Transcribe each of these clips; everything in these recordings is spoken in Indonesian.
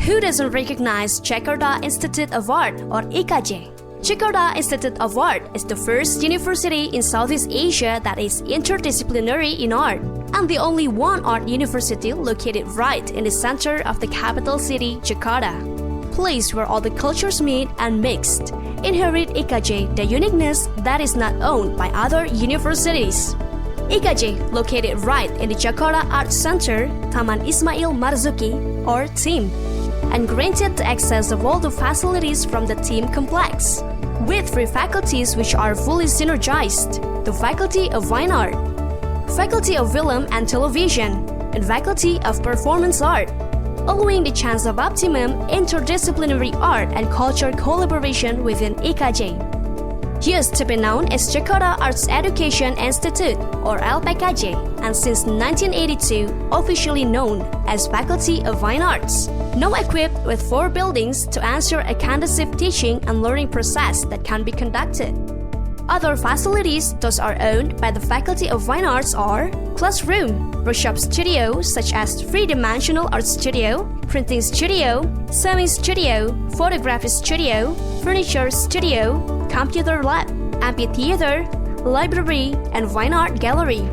Who doesn't recognize Jakarta Institute of Art or IKJ? Jakarta Institute of Art is the first university in Southeast Asia that is interdisciplinary in art, and the only one art university located right in the center of the capital city, Jakarta. Place where all the cultures meet and mixed, inherit IKJ the uniqueness that is not owned by other universities. IKJ, located right in the Jakarta Art Center, Taman Ismail Marzuki, or TIM, and granted to access of all the facilities from the TIM complex, with 3 faculties which are fully synergized: the Faculty of Fine Art, Faculty of Film and Television, and Faculty of Performance Art, allowing the chance of optimum interdisciplinary art and culture collaboration within IKJ. Used to be known as Jakarta Arts Education Institute, or LPKJ, and since 1982 officially known as Faculty of Fine Arts, now equipped with 4 buildings to ensure a conducive teaching and learning process that can be conducted. Other facilities those are owned by the Faculty of Fine Arts are classroom, workshop studio such as 3-dimensional art studio, printing studio, sewing studio, photography studio, furniture studio, computer lab, amphitheater, library, and fine art gallery.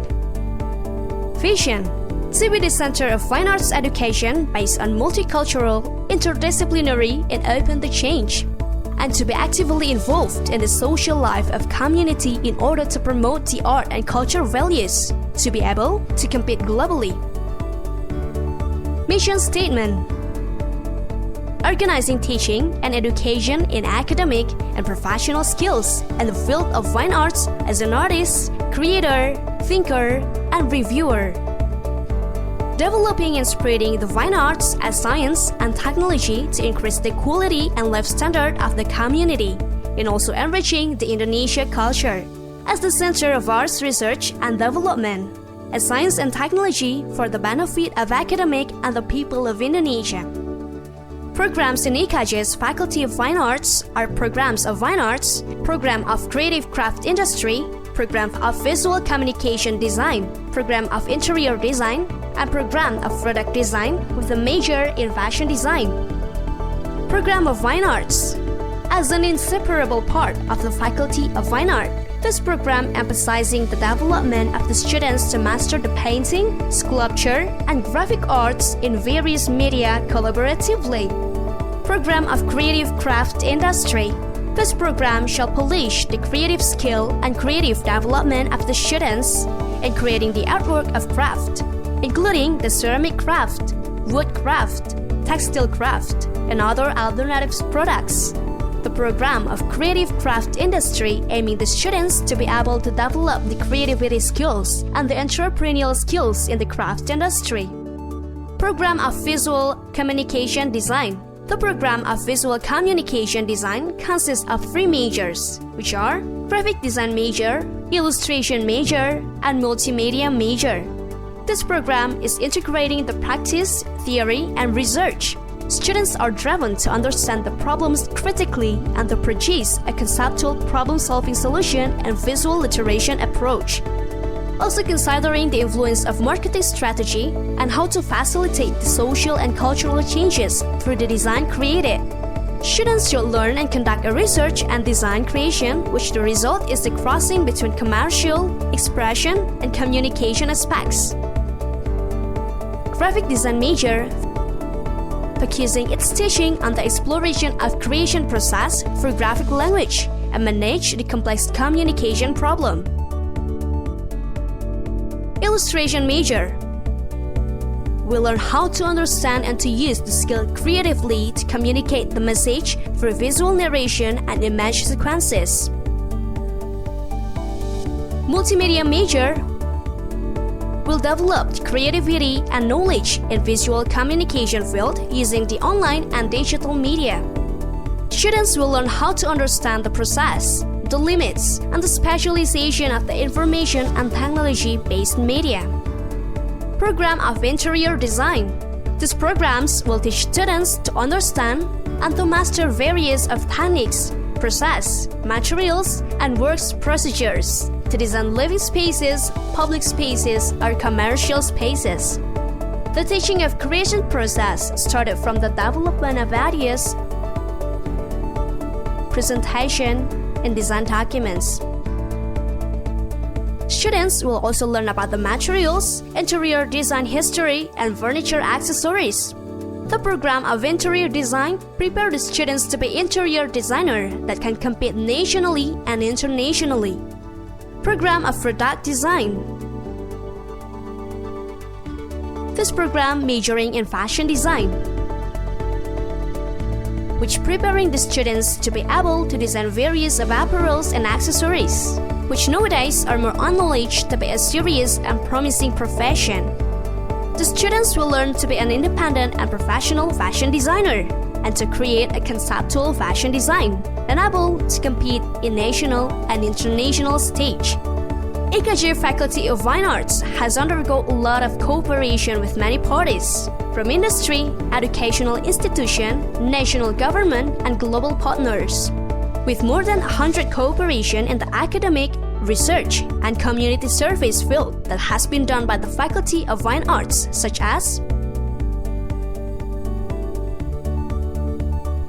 Vision: to be the center of fine arts education based on multicultural, interdisciplinary, and open to change, and to be actively involved in the social life of community in order to promote the art and culture values, to be able to compete globally. Mission statement: organizing teaching and education in academic and professional skills in the field of fine arts as an artist, creator, thinker, and reviewer. Developing and spreading the fine arts as science and technology to increase the quality and life standard of the community, and also enriching the Indonesia culture as the center of arts research and development, as science and technology for the benefit of academic and the people of Indonesia. Programs in IKJ's Faculty of Fine Arts are programs of fine arts, program of creative craft industry, program of visual communication design, program of interior design, and program of product design with a major in fashion design. Program of Fine Arts: as an inseparable part of the Faculty of Fine Art, this program emphasizing the development of the students to master the painting, sculpture, and graphic arts in various media collaboratively. Program of Creative Craft Industry: this program shall polish the creative skill and creative development of the students in creating the artwork of craft, including the ceramic craft, wood craft, textile craft, and other alternative products. The program of Creative Craft Industry aiming the students to be able to develop the creativity skills and the entrepreneurial skills in the craft industry. Program of Visual Communication Design. The program of Visual Communication Design consists of 3 majors, which are Graphic Design Major, Illustration Major, and Multimedia Major. This program is integrating the practice, theory, and research. Students are driven to understand the problems critically and to produce a conceptual problem-solving solution and visual literation approach. Also considering the influence of marketing strategy and how to facilitate the social and cultural changes through the design created. Students should learn and conduct a research and design creation, which the result is the crossing between commercial, expression, and communication aspects. Graphic Design Major, focusing its teaching on the exploration of creation process through graphic language and manage the complex communication problem. Illustration Major, we learn how to understand and to use the skill creatively to communicate the message through visual narration and image sequences. Multimedia Major will develop creativity and knowledge in visual communication field using the online and digital media. Students will learn how to understand the process, the limits, and the specialization of the information and technology-based media. Program of Interior Design. These programs will teach students to understand and to master various of techniques, process, materials, and works procedures to design living spaces, public spaces, or commercial spaces. The teaching of creation process started from the development of ideas, presentation, and design documents. Students will also learn about the materials, interior design history, and furniture accessories. The program of interior design prepares the students to be interior designer that can compete nationally and internationally. Program of product design. This program majoring in fashion design, which preparing the students to be able to design various of apparels and accessories, which nowadays are more acknowledged to be a serious and promising profession. The students will learn to be an independent and professional fashion designer and to create a conceptual fashion design and able to compete in national and international stage. IKJ Faculty of Fine Arts has undergone a lot of cooperation with many parties, from industry, educational institution, national government, and global partners. With more than 100 cooperation in the academic, research, and community service field that has been done by the Faculty of Fine Arts, such as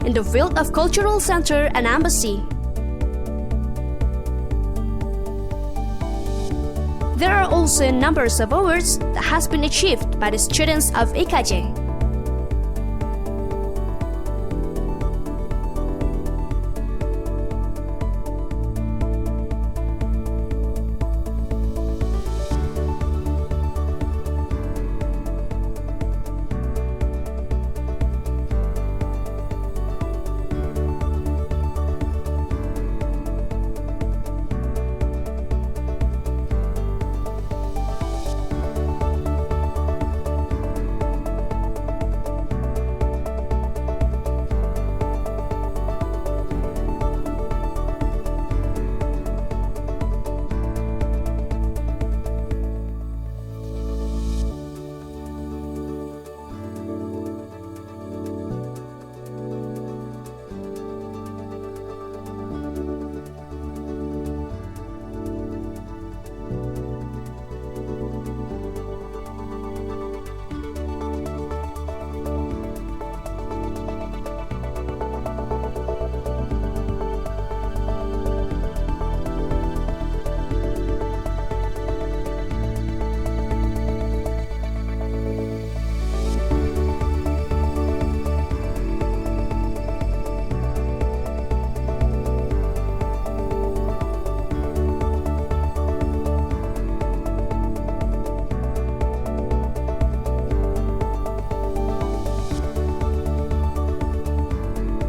in the field of cultural center and embassy. There are also numbers of awards that has been achieved by the students of IKJ.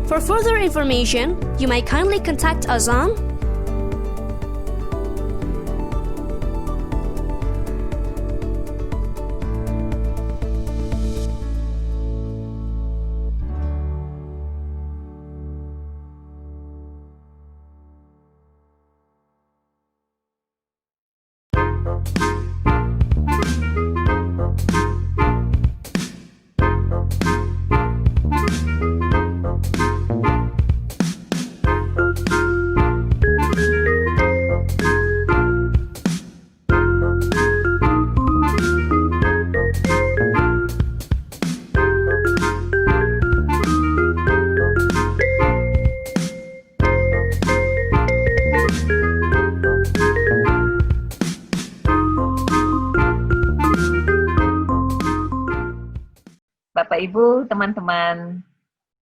For further information, you may kindly contact us on Bapak Ibu, teman-teman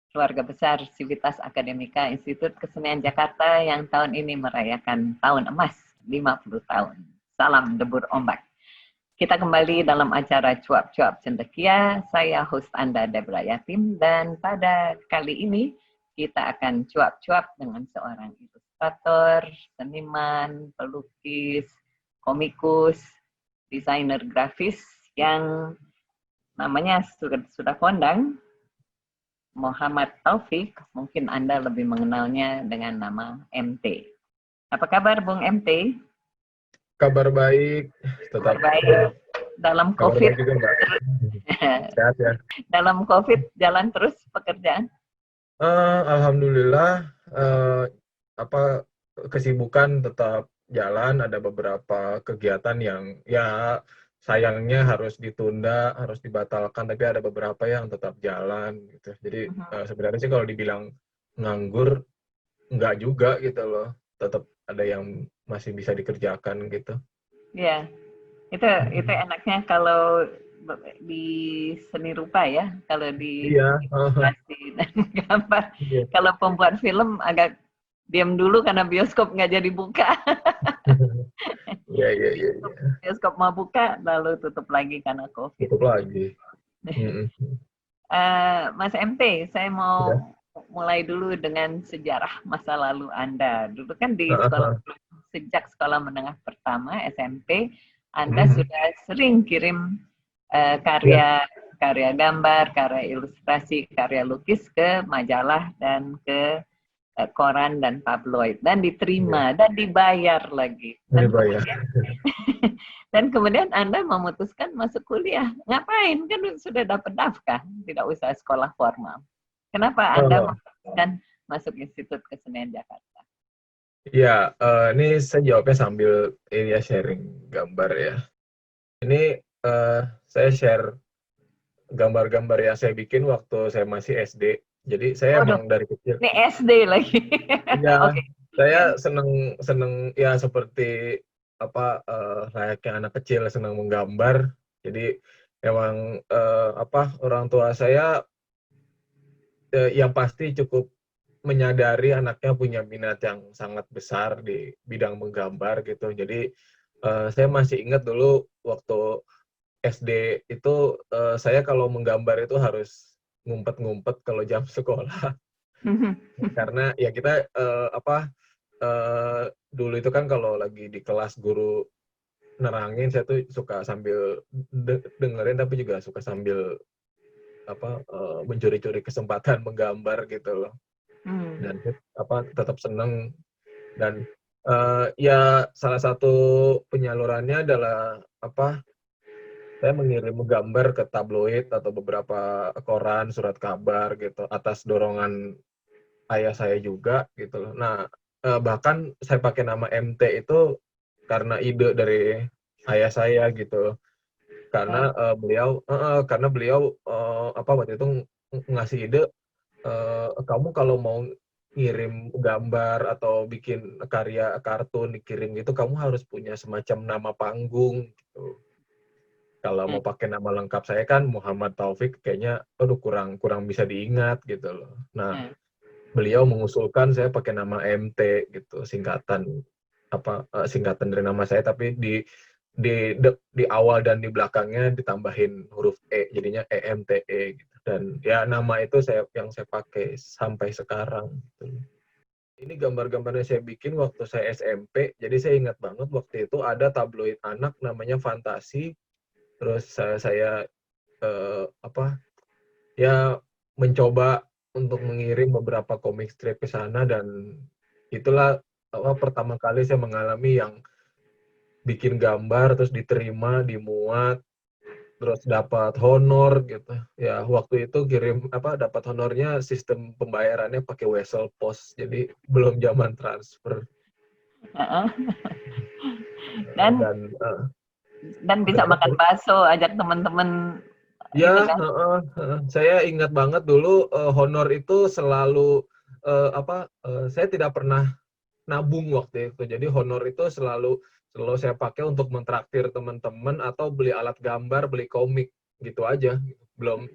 keluarga besar Civitas Akademika Institut Kesenian Jakarta yang tahun ini merayakan tahun emas 50 tahun. Salam debur ombak. Kita kembali dalam acara Cuap-Cuap Cendekia. Saya host Anda Debra Yatim, dan pada kali ini kita akan cuap-cuap dengan seorang ilustrator, seniman, pelukis, komikus, desainer grafis yang namanya sudah kondang, Muhammad Taufik. Mungkin Anda lebih mengenalnya dengan nama MT. Apa kabar Bung MT? Kabar baik, Kabar baik. Dalam COVID, sehat ya. Dalam COVID jalan terus pekerjaan? Alhamdulillah, kesibukan tetap jalan. Ada beberapa kegiatan yang ya sayangnya harus ditunda, harus dibatalkan, tapi ada beberapa yang tetap jalan gitu. Jadi sebenarnya sih kalau dibilang nganggur, enggak juga gitu loh. Tetap ada yang masih bisa dikerjakan gitu. Ya, itu enaknya kalau di seni rupa ya, kalau di Iya, ilustrasi dan gambar. iya. Kalau pembuat film agak diam dulu karena bioskop nggak jadi buka. Iya, iya, iya, iya. Bioskop mau buka, lalu tutup lagi karena COVID. Tutup lagi. Mm-mm. Mas MT, saya mau Ya. mulai dulu dengan sejarah masa lalu Anda. Dulu kan di sekolah, sejak sekolah menengah pertama SMP, Anda sudah sering kirim karya gambar, karya ilustrasi, karya lukis ke majalah dan ke koran dan tabloid, dan diterima dan dibayar lagi. Dan kemudian Anda memutuskan masuk kuliah. Ngapain? Kan sudah dapat nafkah, tidak usah sekolah formal. Kenapa Anda memutuskan masuk Institut Kesenian Jakarta? Ya, ini saya jawabnya sambil ini ya, sharing gambar ya. Ini saya share gambar-gambar yang saya bikin waktu saya masih SD. Jadi saya emang dari kecil. Ini SD lagi. Iya, saya seneng ya seperti apa layaknya anak kecil senang menggambar. Jadi emang orang tua saya yang pasti cukup menyadari anaknya punya minat yang sangat besar di bidang menggambar gitu. Jadi saya masih ingat dulu waktu SD itu saya kalau menggambar itu harus ngumpet-ngumpet kalau jam sekolah. Karena ya kita dulu itu kan kalau lagi di kelas guru nerangin, saya tuh suka sambil dengerin tapi juga suka sambil mencuri-curi kesempatan menggambar gitu loh. Dan tetap seneng. Dan ya salah satu penyalurannya adalah saya mengirim gambar ke tabloid atau beberapa koran, surat kabar gitu atas dorongan ayah saya juga gitu loh. Nah, bahkan saya pakai nama MT itu karena ide dari ayah saya gitu. Karena beliau waktu itu ngasih ide, kamu kalau mau ngirim gambar atau bikin karya kartun dikirim gitu, kamu harus punya semacam nama panggung gitu. Kalau mau pakai nama lengkap saya kan Muhammad Taufik, kayaknya aduh kurang bisa diingat gitu loh. Nah, beliau mengusulkan saya pakai nama MT gitu, singkatan dari nama saya, tapi di awal dan di belakangnya ditambahin huruf E, jadinya EMTE gitu. Dan ya nama itu yang saya pakai sampai sekarang gitu. Ini gambar-gambarnya saya bikin waktu saya SMP, jadi saya ingat banget waktu itu ada tabloid anak namanya Fantasi. Terus saya mencoba untuk mengirim beberapa komik strip ke sana, dan itulah pertama kali saya mengalami yang bikin gambar terus diterima, dimuat, terus dapat honor gitu. Ya waktu itu dapat honornya sistem pembayarannya pakai Wesel Pos, jadi belum zaman transfer. Dan bisa makan bakso, ajak teman-teman. Ya, saya ingat banget dulu honor itu selalu saya tidak pernah nabung waktu itu. Jadi honor itu selalu saya pakai untuk mentraktir teman-teman atau beli alat gambar, beli komik gitu aja. Belum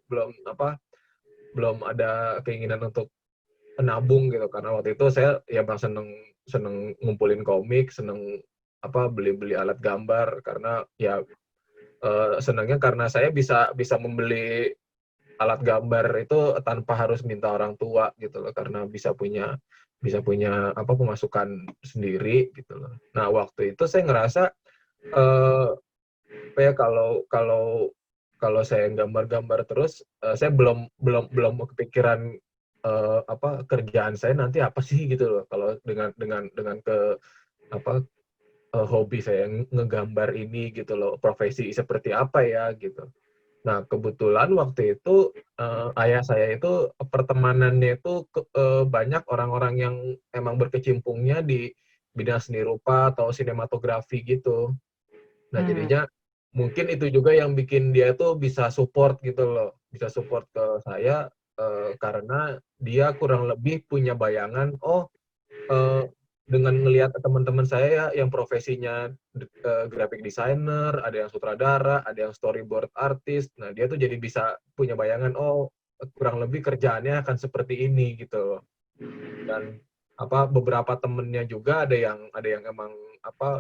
ada keinginan untuk nabung gitu, karena waktu itu saya ya bang seneng ngumpulin komik, seneng beli alat gambar, karena ya senangnya karena saya bisa membeli alat gambar itu tanpa harus minta orang tua gitu loh, karena bisa punya pemasukan sendiri gitu loh. Nah waktu itu saya ngerasa kalau saya gambar-gambar terus, saya belum kepikiran kerjaan saya nanti apa sih gitu loh, kalau dengan hobi saya ngegambar ini gitu loh, profesi seperti apa ya gitu. Nah kebetulan waktu itu ayah saya itu pertemanannya itu banyak orang-orang yang emang berkecimpungnya di bidang seni rupa atau sinematografi gitu. Nah jadinya mungkin itu juga yang bikin dia tuh bisa support gitu loh, bisa support ke saya karena dia kurang lebih punya bayangan, oh eh, dengan ngelihat teman-teman saya ya yang profesinya graphic designer, ada yang sutradara, ada yang storyboard artist. Nah, dia tuh jadi bisa punya bayangan, oh kurang lebih kerjaannya akan seperti ini gitu loh. Dan beberapa temennya juga ada yang emang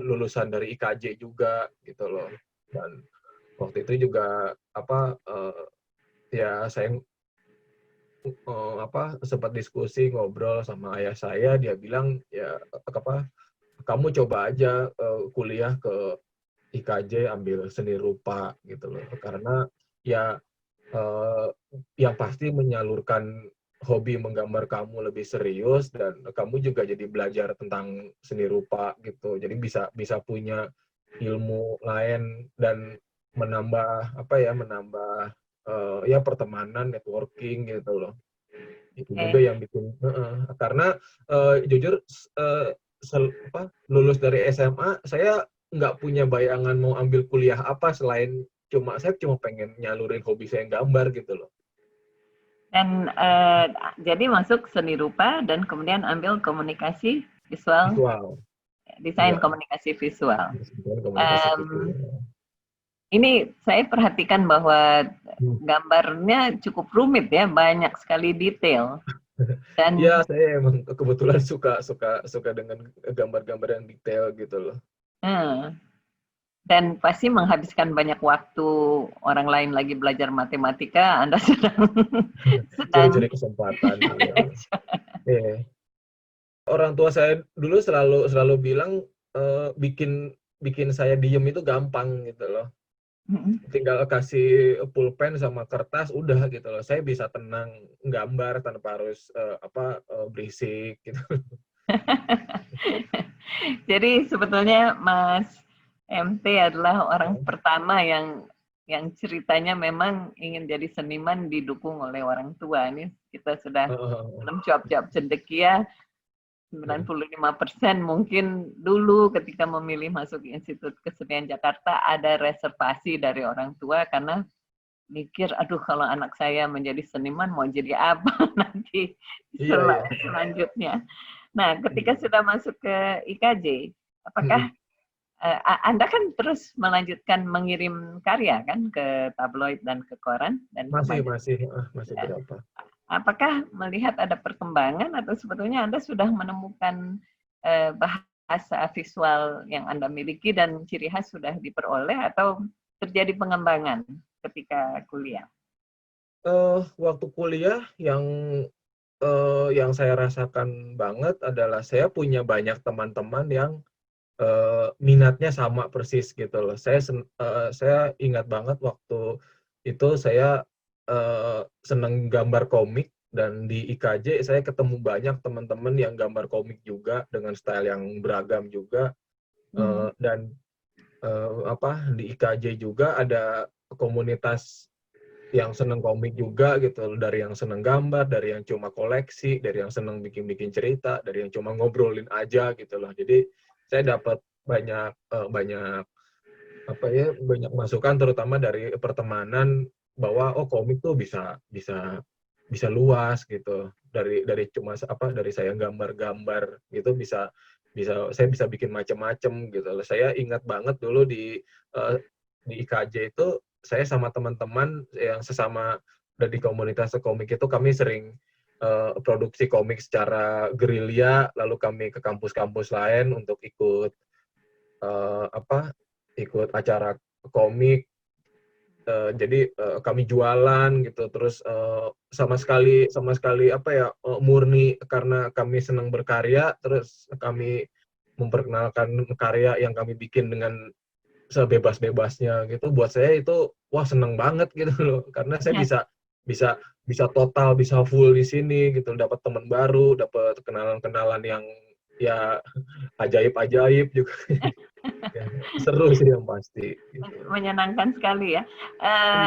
lulusan dari IKJ juga gitu loh. Dan waktu itu juga ya saya sempat diskusi ngobrol sama ayah saya, dia bilang ya kamu coba aja kuliah ke IKJ ambil seni rupa gitu loh, karena ya yang pasti menyalurkan hobi menggambar kamu lebih serius, dan kamu juga jadi belajar tentang seni rupa gitu, jadi bisa punya ilmu lain dan menambah ya pertemanan, networking gitu loh. Itu juga yang bikin karena jujur lulus dari SMA saya nggak punya bayangan mau ambil kuliah apa selain saya cuma pengen nyalurin hobi saya gambar gitu loh. Dan jadi masuk seni rupa dan kemudian ambil komunikasi visual, desain Ya. komunikasi visual. Komunikasi visual. Ini saya perhatikan bahwa gambarnya cukup rumit ya, banyak sekali detail. Dan ya, saya emang kebetulan suka dengan gambar-gambar yang detail gitu loh. Dan pasti menghabiskan banyak waktu, orang lain lagi belajar matematika, Anda sedang cari kesempatan. Ya. Orang tua saya dulu selalu bilang bikin saya diem itu gampang gitu loh. Tinggal kasih pulpen sama kertas udah gitu loh. Saya bisa tenang gambar tanpa harus berisik gitu. Jadi sebetulnya Mas MT adalah orang pertama yang ceritanya memang ingin jadi seniman didukung oleh orang tua. Ini kita sudah dalam jawab cendekia 95% mungkin dulu ketika memilih masuk Institut Kesenian Jakarta ada reservasi dari orang tua karena mikir, aduh kalau anak saya menjadi seniman mau jadi apa nanti selanjutnya. Nah, ketika sudah masuk ke IKJ, apakah Anda kan terus melanjutkan mengirim karya kan ke tabloid dan ke koran? Dan masih berapa? Apakah melihat ada perkembangan atau sebetulnya Anda sudah menemukan bahasa visual yang Anda miliki dan ciri khas sudah diperoleh atau terjadi pengembangan ketika kuliah? Waktu kuliah yang saya rasakan banget adalah saya punya banyak teman-teman yang minatnya sama persis gitu loh. Saya ingat banget waktu itu saya senang gambar komik, dan di IKJ saya ketemu banyak teman-teman yang gambar komik juga dengan style yang beragam juga. Dan di IKJ juga ada komunitas yang seneng komik juga gitu, dari yang seneng gambar, dari yang cuma koleksi, dari yang seneng bikin-bikin cerita, dari yang cuma ngobrolin aja gitu loh. Jadi saya dapat banyak masukan, terutama dari pertemanan, bahwa komik tuh bisa luas gitu, dari dari saya gambar-gambar gitu saya bisa bikin macam-macam gitu loh. Saya ingat banget dulu di IKJ itu saya sama teman-teman yang sesama dari komunitas komik itu, kami sering produksi komik secara gerilya, lalu kami ke kampus-kampus lain untuk ikut ikut acara komik. Jadi kami jualan gitu, terus sama sekali murni karena kami senang berkarya, terus kami memperkenalkan karya yang kami bikin dengan sebebas-bebasnya gitu. Buat saya itu seneng banget gitu loh, karena saya bisa total, bisa full di sini gitu, dapat teman baru, dapat kenalan-kenalan yang ya ajaib-ajaib juga. Ya, seru sih yang pasti. Gitu. Menyenangkan sekali ya.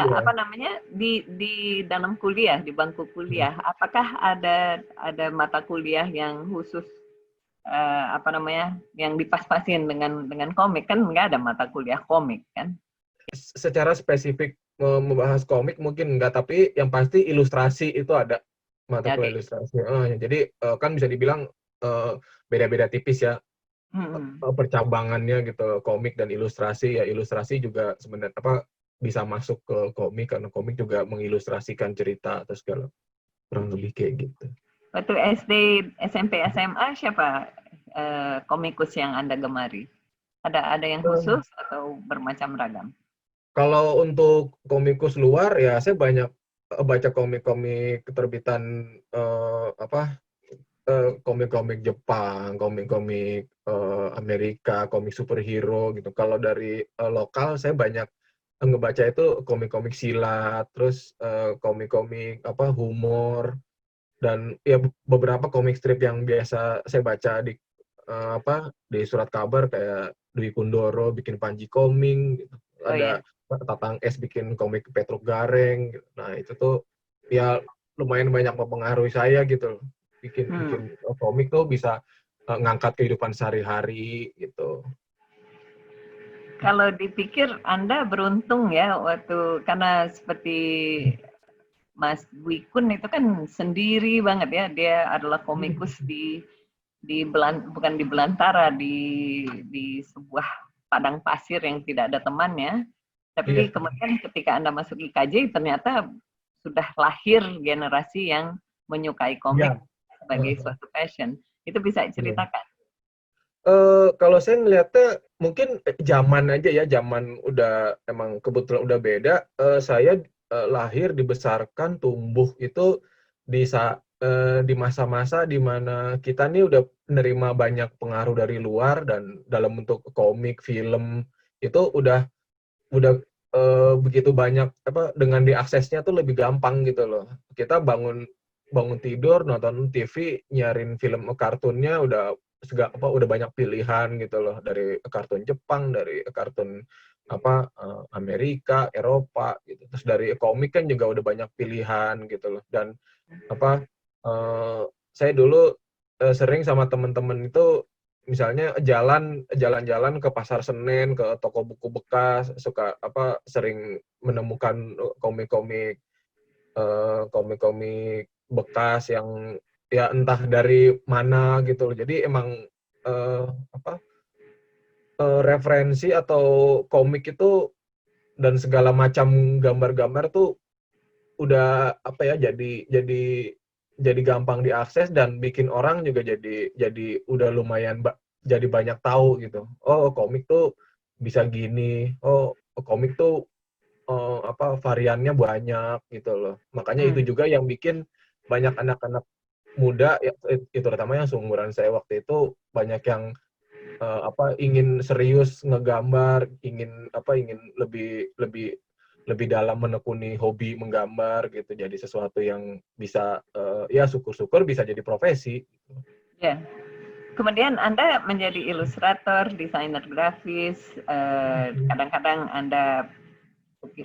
Apa namanya di dalam kuliah, di bangku kuliah, apakah ada mata kuliah yang khusus yang dipas-pasin dengan komik? Kan nggak ada mata kuliah komik kan? secara spesifik membahas komik mungkin enggak, tapi yang pasti ilustrasi itu ada mata Ya, kuliah oke. ilustrasi. Jadi kan bisa dibilang beda-beda tipis ya Hmm. percabangannya gitu, komik dan ilustrasi. Ya ilustrasi juga sebenarnya bisa masuk ke komik karena komik juga mengilustrasikan cerita atau segala kurang lebih kayak gitu. Waktu SD, SMP, SMA siapa komikus yang Anda gemari? Ada yang Eh, khusus atau bermacam ragam? Kalau untuk komikus luar ya saya banyak baca komik-komik terbitan komik-komik Jepang, komik-komik Amerika, komik superhero gitu. Kalau dari lokal saya banyak ngebaca itu komik-komik silat, terus komik-komik humor dan ya beberapa komik strip yang biasa saya baca di surat kabar kayak Dwi Kundoro bikin Panji Koming gitu. Oh ya. Ada Tatang S bikin komik Petruk Gareng gitu. Nah, itu tuh ya lumayan banyak mempengaruhi saya gitu loh. Bikin Hmm. bikin komik tuh bisa ngangkat kehidupan sehari-hari gitu. Kalau dipikir Anda beruntung ya karena seperti Mas Dwi Kun itu kan sendiri banget ya. Dia adalah komikus bukan di belantara di sebuah padang pasir yang tidak ada temannya. Tapi Iya, kemudian ketika Anda masuk IKJ ternyata sudah lahir generasi yang menyukai komik iya. sebagai suatu passion. Itu bisa Iya. diceritakan. Kalau saya ngelihatnya mungkin zaman aja ya, zaman udah emang kebetulan udah beda. Saya lahir, dibesarkan, tumbuh itu di masa-masa di mana kita nih udah menerima banyak pengaruh dari luar dan dalam bentuk komik, film itu udah begitu banyak dengan diaksesnya tuh lebih gampang gitu loh. Kita bangun bangun tidur nonton TV nyariin film kartunnya udah banyak pilihan gitu loh dari kartun Jepang, dari kartun Amerika, Eropa gitu. Terus dari komik kan juga udah banyak pilihan gitu loh. Dan apa eh, saya dulu sering sama teman-teman itu misalnya jalan-jalan ke pasar Senen, ke toko buku bekas, suka sering menemukan komik-komik bekas yang ya entah dari mana gitu loh. Jadi emang eh, apa referensi atau komik itu dan segala macam gambar-gambar tuh udah jadi gampang diakses dan bikin orang juga jadi udah lumayan jadi banyak tahu gitu. Oh, komik tuh bisa gini. Oh, komik tuh variannya banyak gitu loh. Makanya itu Hmm. juga yang bikin banyak anak-anak muda ya, itu terutama yang seumuran saya waktu itu banyak yang ingin serius ngegambar, ingin lebih lebih lebih dalam menekuni hobi menggambar gitu. Jadi sesuatu yang bisa ya syukur-syukur bisa jadi profesi. Ya. Kemudian Anda menjadi ilustrator, desainer grafis, kadang-kadang Anda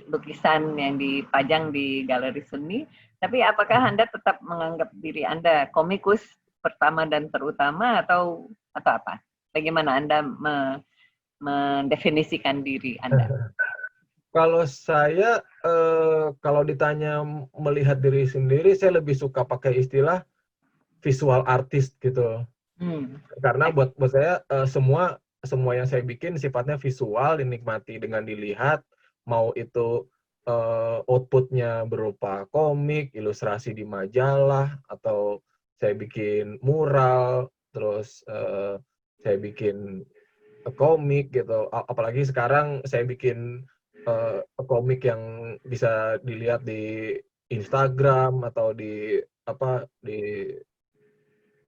lukisan yang dipajang di galeri seni. Tapi apakah Anda tetap menganggap diri Anda komikus pertama dan terutama atau apa? Bagaimana Anda mendefinisikan diri Anda? Kalau saya kalau ditanya melihat diri sendiri, saya lebih suka pakai istilah visual artist gitu. Hmm. Karena buat saya semua yang saya bikin sifatnya visual, dinikmati dengan dilihat, mau itu outputnya berupa komik, ilustrasi di majalah, atau saya bikin mural, terus saya bikin komik gitu. Apalagi sekarang saya bikin komik yang bisa dilihat di Instagram atau di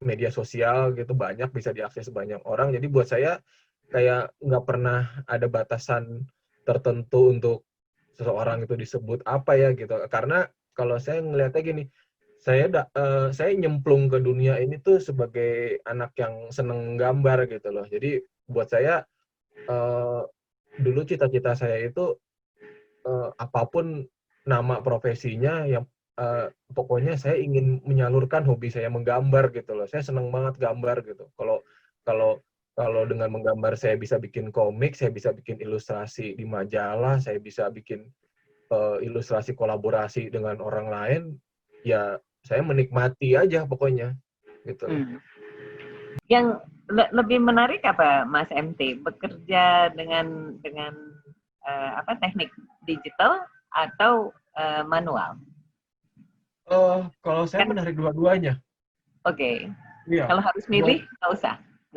media sosial gitu, banyak bisa diakses banyak orang. Jadi buat saya kayak nggak pernah ada batasan tertentu untuk seseorang itu disebut apa ya gitu. Karena kalau saya ngelihatnya gini, saya nyemplung ke dunia ini tuh sebagai anak yang seneng gambar gitu loh. Jadi buat saya eh, dulu cita-cita saya itu apapun nama profesinya yang pokoknya saya ingin menyalurkan hobi saya menggambar gitu loh. Saya seneng banget gambar gitu. Kalau kalau Kalau dengan menggambar saya bisa bikin komik, saya bisa bikin ilustrasi di majalah, saya bisa bikin ilustrasi kolaborasi dengan orang lain, ya saya menikmati aja pokoknya gitu loh. Yang lebih menarik apa, Mas MT? Bekerja dengan teknik digital atau manual? Kalau saya menarik dua-duanya. Oke. Iya. Kalau harus milih, nggak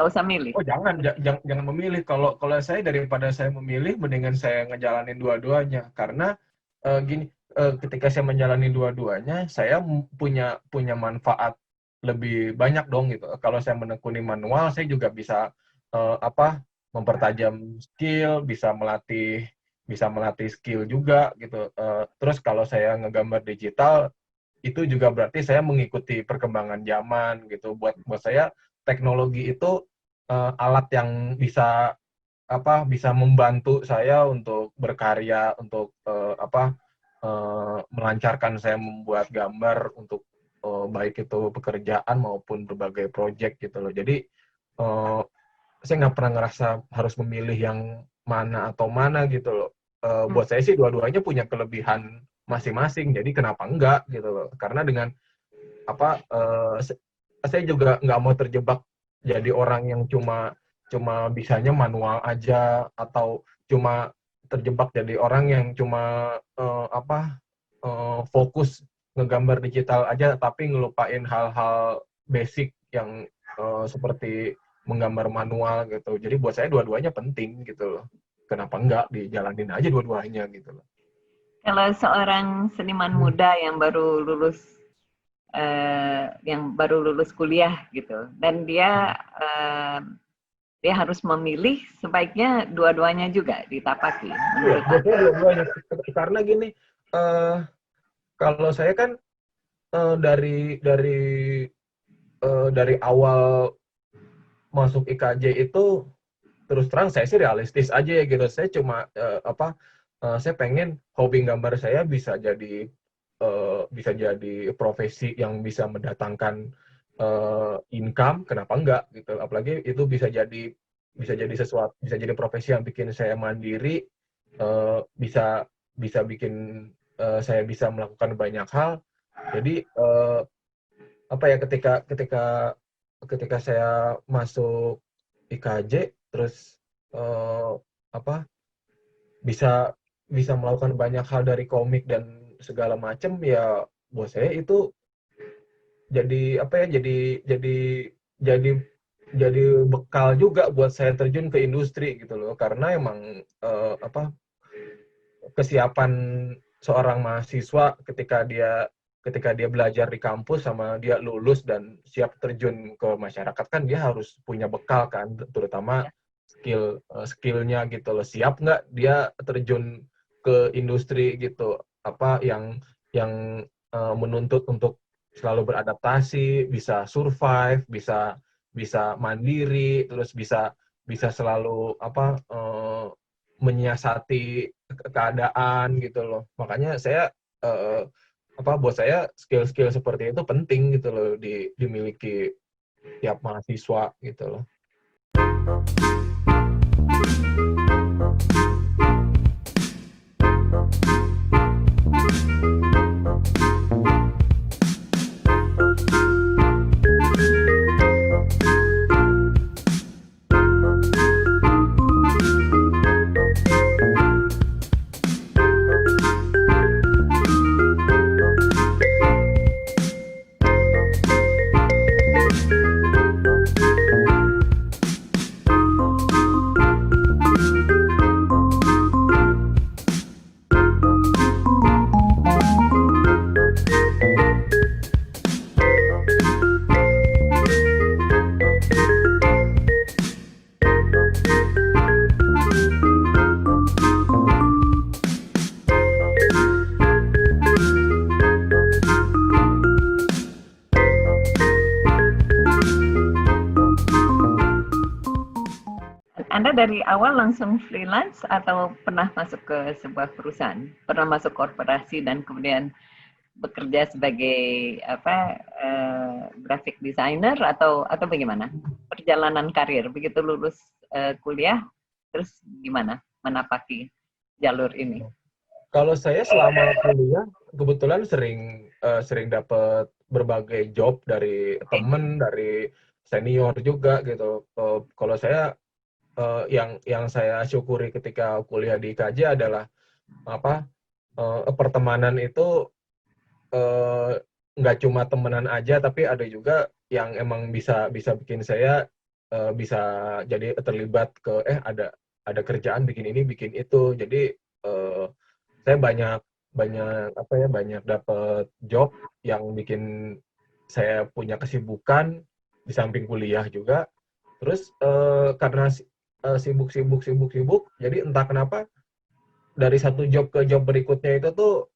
usah milih. Oh jangan memilih. Kalau saya daripada saya memilih, mendingan saya ngejalanin dua-duanya. Karena ketika saya menjalani dua-duanya, saya punya manfaat lebih banyak dong gitu. Kalau saya menekuni manual, saya juga bisa mempertajam skill, bisa melatih skill juga gitu. Terus kalau saya ngegambar digital, itu juga berarti saya mengikuti perkembangan zaman gitu. Buat saya teknologi itu alat yang bisa membantu saya untuk berkarya, untuk melancarkan saya membuat gambar untuk baik itu pekerjaan maupun berbagai proyek gitu loh. Jadi saya nggak pernah ngerasa harus memilih yang mana atau mana gitu loh. Buat saya sih dua-duanya punya kelebihan masing-masing. Jadi kenapa enggak gitu loh? Karena dengan saya juga nggak mau terjebak jadi orang yang cuma bisanya manual aja, atau cuma terjebak jadi orang yang cuma fokus ngegambar digital aja tapi ngelupain hal-hal basic yang seperti menggambar manual gitu. Jadi buat saya dua-duanya penting gitu loh. Kenapa enggak dijalanin aja dua-duanya gitu loh. Kalau seorang seniman muda yang baru lulus kuliah gitu, dan dia harus memilih, sebaiknya dua-duanya juga ditapaki. Iya, dua-duanya. Karena gini, kalau saya kan dari awal masuk IKJ itu terus terang saya sih realistis aja ya gitu. Saya cuma saya pengen hobi gambar saya bisa jadi profesi yang bisa mendatangkan income, kenapa enggak gitu. Apalagi itu bisa jadi sesuatu, bisa jadi profesi yang bikin saya mandiri, bisa bikin saya bisa melakukan banyak hal. Jadi ketika saya masuk IKJ terus bisa melakukan banyak hal dari komik dan segala macam, ya buat saya itu jadi jadi bekal juga buat saya terjun ke industri gitu loh. Karena emang kesiapan seorang mahasiswa ketika dia belajar di kampus sama dia lulus dan siap terjun ke masyarakat, kan dia harus punya bekal kan, terutama skillnya gitu loh. Siap nggak dia terjun ke industri gitu, yang menuntut untuk selalu beradaptasi, bisa survive, bisa mandiri, terus bisa selalu menyiasati keadaan gitu loh. Makanya saya buat saya skill-skill seperti itu penting gitu loh dimiliki tiap mahasiswa gitu loh. Anda dari awal langsung freelance atau pernah masuk ke sebuah perusahaan? Pernah masuk korporasi dan kemudian bekerja sebagai graphic designer atau bagaimana? perjalanan karir begitu lulus kuliah, terus gimana menapaki jalur ini? Kalau saya selama kuliah kebetulan sering dapat berbagai job dari temen, dari senior juga gitu. Kalau saya yang saya syukuri ketika kuliah di IKJ adalah apa pertemanan itu nggak cuma temenan aja, tapi ada juga yang emang bisa bisa bikin saya bisa jadi terlibat ke ada kerjaan bikin ini bikin itu. Jadi saya banyak banyak apa ya banyak dapat job yang bikin saya punya kesibukan di samping kuliah juga. Terus karena sibuk, jadi entah kenapa dari satu job ke job berikutnya itu tuh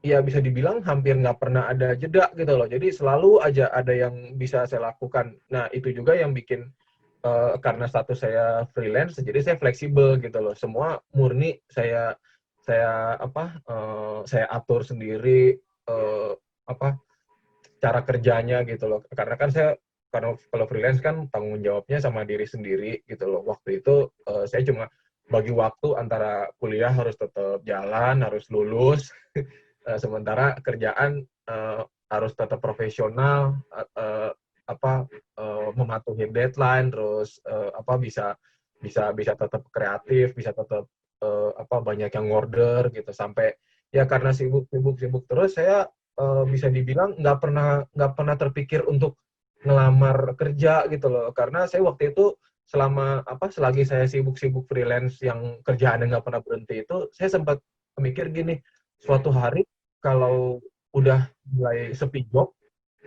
ya bisa dibilang hampir nggak pernah ada jeda gitu loh. Jadi selalu aja ada yang bisa saya lakukan. Nah itu juga yang bikin karena status saya freelance, jadi saya fleksibel gitu loh. Semua murni saya atur sendiri apa cara kerjanya gitu loh. Karena kan kalau freelance kan tanggung jawabnya sama diri sendiri gitu loh. Waktu itu saya cuma bagi waktu antara kuliah harus tetap jalan, harus lulus, sementara kerjaan harus tetap profesional, mematuhi deadline, terus bisa tetap kreatif, bisa tetap banyak yang order gitu sampai ya karena sibuk terus saya bisa dibilang nggak pernah terpikir untuk ngelamar kerja gitu loh, karena saya waktu itu selagi saya sibuk freelance yang kerjaannya nggak pernah berhenti itu, saya sempat mikir gini, suatu hari kalau udah mulai sepi job,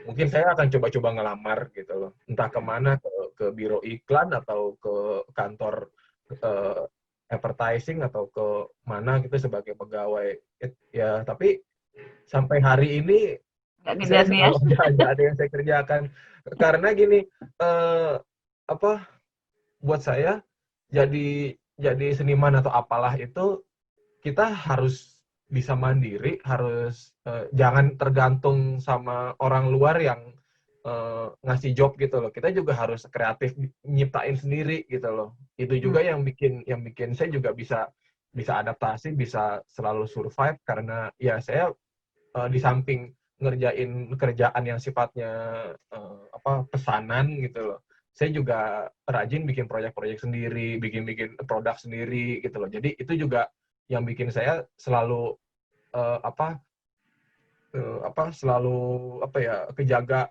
mungkin saya akan coba-coba ngelamar gitu loh, entah kemana, ke biro iklan atau ke kantor advertising atau ke mana gitu sebagai pegawai. Ya tapi sampai hari ini saya selalu ada yang saya kerjakan, karena gini buat saya jadi seniman atau apalah itu kita harus bisa mandiri, harus jangan tergantung sama orang luar yang ngasih job gitu loh. Kita juga harus kreatif nyiptain sendiri gitu loh. Itu juga yang bikin saya juga bisa adaptasi, bisa selalu survive, karena ya saya di samping ngerjain kerjaan yang sifatnya pesanan gitu loh, saya juga rajin bikin proyek-proyek sendiri, bikin produk sendiri gitu loh. Jadi itu juga yang bikin saya selalu selalu kejaga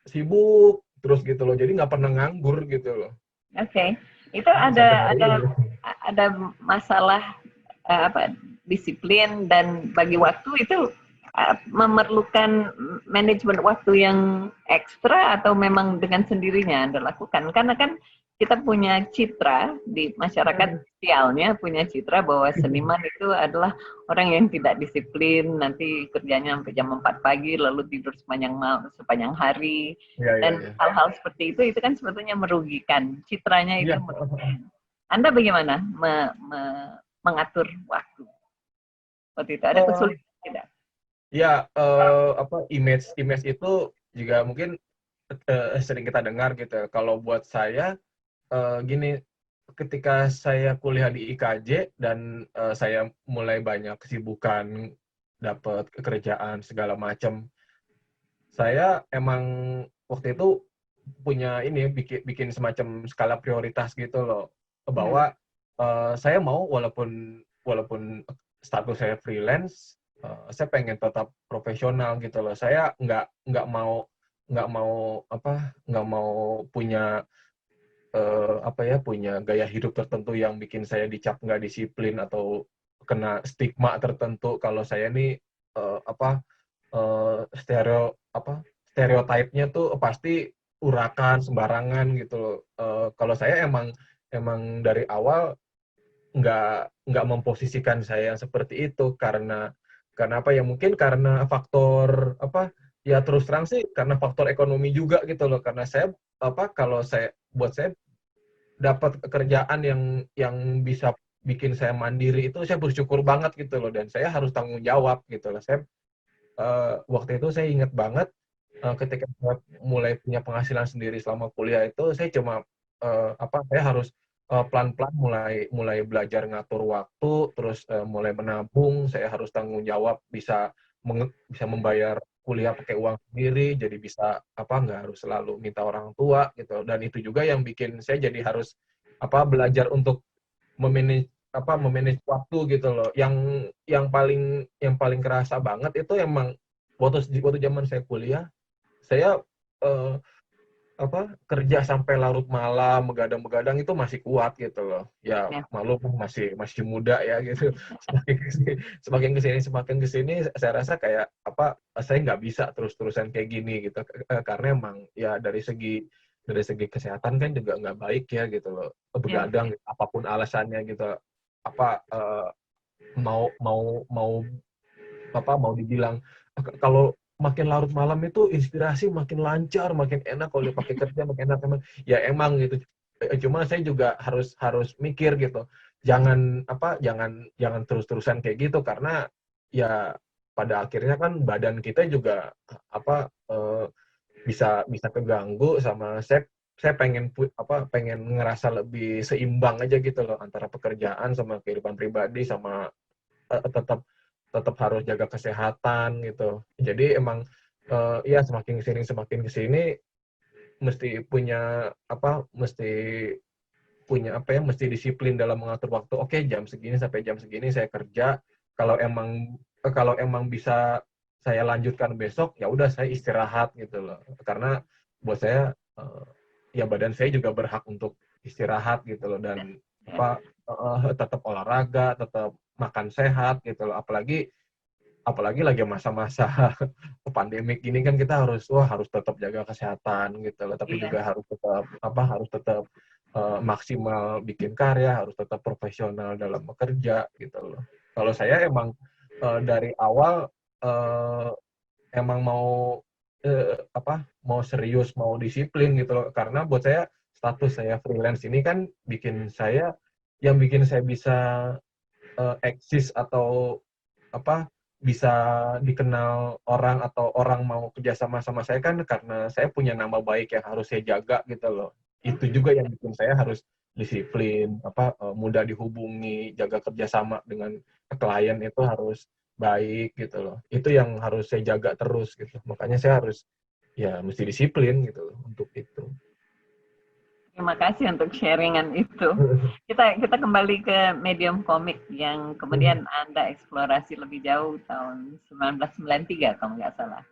sibuk terus gitu loh. Jadi nggak pernah nganggur gitu loh. Oke. Itu ada masalah disiplin dan bagi waktu itu memerlukan manajemen waktu yang ekstra atau memang dengan sendirinya Anda lakukan? Karena kan kita punya citra di masyarakat sosialnya, punya citra bahwa seniman itu adalah orang yang tidak disiplin, nanti kerjanya sampai jam 4 pagi, lalu tidur sepanjang hari, dan hal-hal seperti itu kan sebetulnya merugikan. Citranya itu merugikan. Anda bagaimana mengatur waktu? Waktu itu ada kesulitan tidak? Ya, image itu juga mungkin sering kita dengar gitu. Kalau buat saya gini, ketika saya kuliah di IKJ dan saya mulai banyak kesibukan, dapat kerjaan segala macam, saya emang waktu itu punya bikin semacam skala prioritas gitu loh, bahwa saya mau walaupun status saya freelance, saya pengen tetap profesional gitu loh. Saya nggak mau punya punya gaya hidup tertentu yang bikin saya dicap nggak disiplin atau kena stigma tertentu kalau saya nih stereotipnya tuh pasti urakan sembarangan gitu loh. Kalau saya emang dari awal nggak memposisikan saya seperti itu, karena apa ya, mungkin karena faktor ya terus terang sih karena faktor ekonomi juga gitu loh, karena saya buat saya dapat kerjaan yang bisa bikin saya mandiri itu saya bersyukur banget gitu loh, dan saya harus tanggung jawab gitu loh. Saya waktu itu saya ingat banget ketika saya mulai punya penghasilan sendiri selama kuliah itu, saya cuma saya harus pelan-pelan mulai belajar ngatur waktu, terus mulai menabung. Saya harus tanggung jawab, bisa membayar kuliah pakai uang sendiri, jadi bisa nggak harus selalu minta orang tua gitu. Dan itu juga yang bikin saya jadi harus belajar untuk memanage waktu gitu loh. Yang paling kerasa banget itu emang waktu zaman saya kuliah, saya eh, kerja sampai larut malam, begadang-begadang itu masih kuat gitu loh. Ya Ya. maklum masih muda ya gitu. Semakin kesini saya rasa kayak saya nggak bisa terus-terusan kayak gini gitu. Karena emang ya dari segi kesehatan kan juga nggak baik ya gitu loh. Ya. Begadang apapun alasannya gitu. Mau mau mau mau dibilang kalau makin larut malam itu inspirasi makin lancar, makin enak kalau dipakai kerja, makin enak emang. Ya emang gitu. Cuma saya juga harus mikir gitu. Jangan terus-terusan kayak gitu karena ya pada akhirnya kan badan kita juga bisa keganggu sama saya pengen ngerasa lebih seimbang aja gitu loh antara pekerjaan sama kehidupan pribadi sama tetap harus jaga kesehatan gitu. Jadi emang ya semakin kesini mesti punya mesti disiplin dalam mengatur waktu. Oke, jam segini sampai jam segini saya kerja. Kalau emang bisa saya lanjutkan besok, ya udah saya istirahat gitu loh. Karena buat saya ya badan saya juga berhak untuk istirahat gitu loh, dan tetap olahraga, tetap makan sehat gitu loh. Apalagi lagi masa-masa pandemik ini kan kita harus tetap jaga kesehatan gitu loh, tapi Iya. juga harus tetap maksimal bikin karya, harus tetap profesional dalam bekerja gitu loh. Kalau saya emang dari awal emang mau serius, mau disiplin gitu loh, karena buat saya status saya freelance ini kan bikin saya bisa eksis atau bisa dikenal orang atau orang mau kerjasama sama saya kan karena saya punya nama baik yang harus saya jaga gitu loh. Itu juga yang bikin saya harus disiplin, mudah dihubungi, jaga kerjasama dengan klien itu harus baik gitu loh. Itu yang harus saya jaga terus gitu. Makanya saya harus ya mesti disiplin gitu loh untuk itu. Terima kasih untuk sharingan itu. Kita kembali ke medium komik yang kemudian Anda eksplorasi lebih jauh tahun 1993 kalau nggak salah.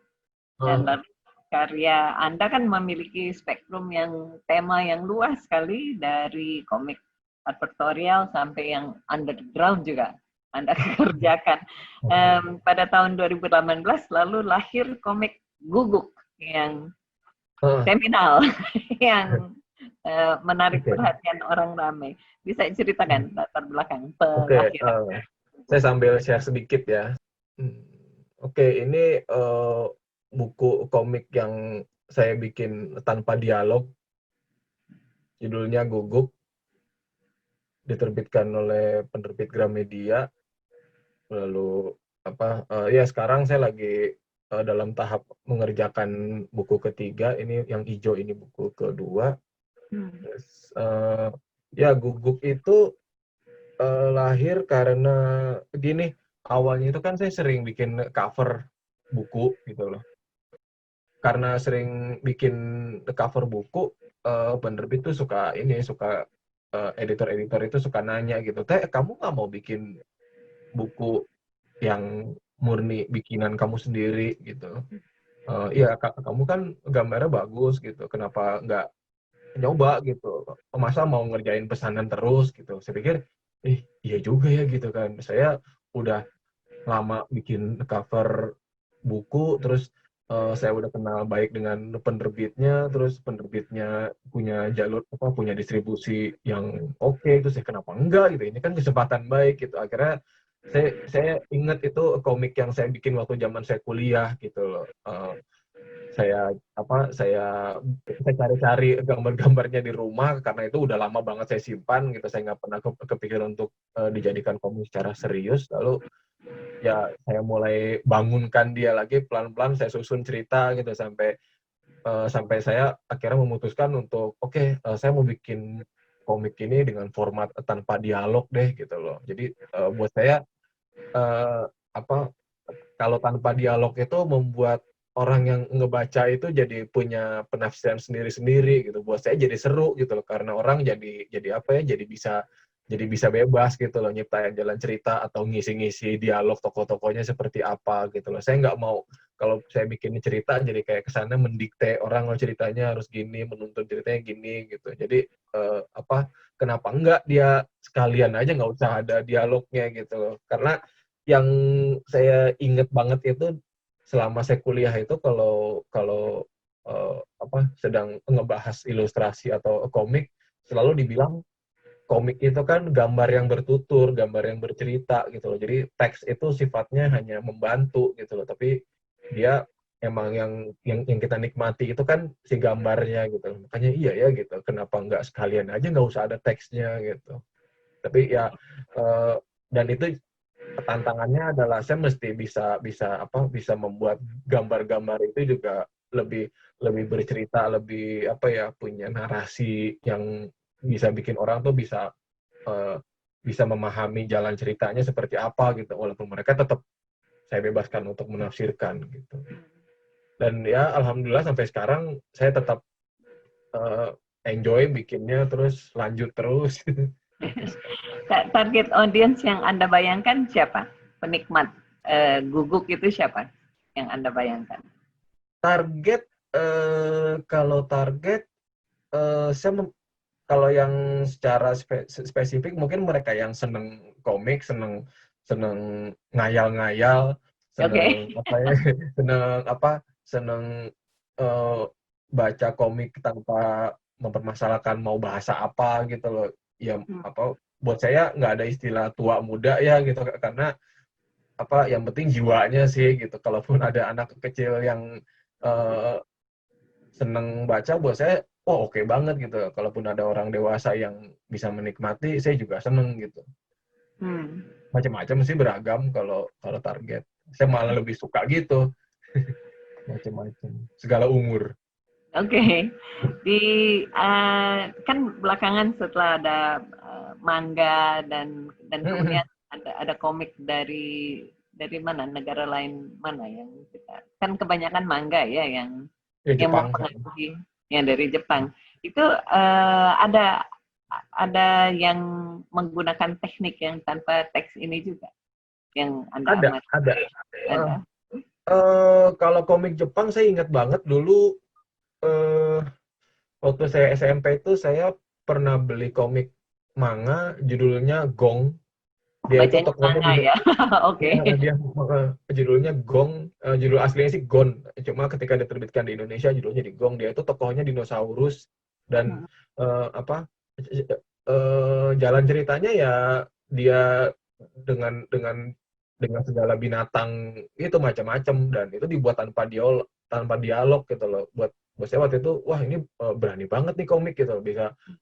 Dan lalu karya Anda kan memiliki spektrum tema yang luas sekali, dari komik advertorial sampai yang underground juga Anda kerjakan. Pada tahun 2018 lalu lahir komik Guguk yang seminal, yang menarik perhatian orang ramai. Bisa ceritakan latar belakang pelahiran? Saya sambil share sedikit ya. Oke, ini buku komik yang saya bikin tanpa dialog. Judulnya Guguk. Diterbitkan oleh penerbit Gramedia. Lalu ya sekarang saya lagi dalam tahap mengerjakan buku ketiga. Ini yang hijau ini buku kedua. Ya Guguk itu lahir karena gini, awalnya itu kan saya sering bikin cover buku gitu loh. Karena sering bikin cover buku, penerbit tuh suka editor-editor itu suka nanya gitu, kamu nggak mau bikin buku yang murni bikinan kamu sendiri gitu? Iya, kamu kan gambarnya bagus gitu, kenapa nggak nyoba gitu, masa mau ngerjain pesanan terus gitu. Saya pikir iya juga ya gitu kan, saya udah lama bikin cover buku, terus saya udah kenal baik dengan penerbitnya, terus penerbitnya punya punya distribusi yang oke, terus kenapa enggak gitu, ini kan kesempatan baik gitu. Akhirnya saya ingat itu komik yang saya bikin waktu zaman saya kuliah gitu loh. Saya cari-cari gambar-gambarnya di rumah karena itu udah lama banget saya simpan gitu, saya nggak pernah kepikiran untuk dijadikan komik secara serius. Lalu ya saya mulai bangunkan dia lagi pelan-pelan, saya susun cerita gitu sampai sampai saya akhirnya memutuskan untuk oke, saya mau bikin komik ini dengan format tanpa dialog deh gitu loh. Jadi buat saya apa kalau tanpa dialog itu membuat orang yang ngebaca itu jadi punya penafsiran sendiri-sendiri gitu. Buat saya jadi seru gitu loh karena orang jadi apa ya, jadi bisa bebas gitu loh nyiptain jalan cerita atau ngisi-ngisi dialog tokoh-tokohnya seperti apa gitu loh. Saya nggak mau kalau saya bikin cerita jadi kayak kesannya mendikte orang oh ceritanya harus gini, menuntun ceritanya gini gitu. Jadi kenapa enggak dia sekalian aja nggak usah ada dialognya gitu loh. Karena yang saya inget banget itu selama saya kuliah itu kalau kalau sedang ngebahas ilustrasi atau komik selalu dibilang komik itu kan gambar yang bertutur, gambar yang bercerita gitu loh. Jadi teks itu sifatnya hanya membantu gitu loh, tapi dia emang yang kita nikmati itu kan si gambarnya gitu loh. Makanya iya ya gitu, kenapa nggak sekalian aja nggak usah ada teksnya gitu. Tapi ya dan itu tantangannya adalah saya mesti bisa membuat gambar-gambar itu juga lebih lebih bercerita, lebih punya narasi yang bisa bikin orang tuh bisa memahami jalan ceritanya seperti apa gitu, walaupun mereka tetap saya bebaskan untuk menafsirkan gitu. Dan ya alhamdulillah sampai sekarang saya tetap enjoy bikinnya terus lanjut terus. Target audience yang Anda bayangkan siapa? Penikmat Guguk itu siapa yang Anda bayangkan? Target kalau target kalau yang secara spesifik mungkin mereka yang seneng komik, seneng ngayal-ngayal, seneng seneng baca komik tanpa mempermasalahkan mau bahasa apa gitu loh. Ya buat saya nggak ada istilah tua muda ya gitu karena yang penting jiwanya sih gitu. Kalaupun ada anak kecil yang seneng baca buat saya oke banget gitu. Kalaupun ada orang dewasa yang bisa menikmati saya juga seneng gitu. Macam-macam sih, beragam kalau target. Saya malah lebih suka gitu. Macam-macam, segala umur. Oke. Kan belakangan setelah ada manga dan kemudian ada komik dari mana, negara lain mana yang kita, kan kebanyakan manga ya yang mempengaruhi yang dari Jepang. Itu ada yang menggunakan teknik yang tanpa teks ini juga yang Anda ada. Kalau komik Jepang saya ingat banget dulu waktu saya SMP itu saya pernah beli komik manga judulnya Gong. Dia itu tokohnya Oke. Dia judulnya Gong, judul aslinya sih Gon. Cuma ketika diterbitkan di Indonesia judulnya di Gong. Dia itu tokohnya dinosaurus dan jalan ceritanya ya dia dengan segala binatang itu macam-macam dan itu dibuat tanpa dialog gitu loh. Buat saya waktu itu wah ini berani banget nih komik gitu,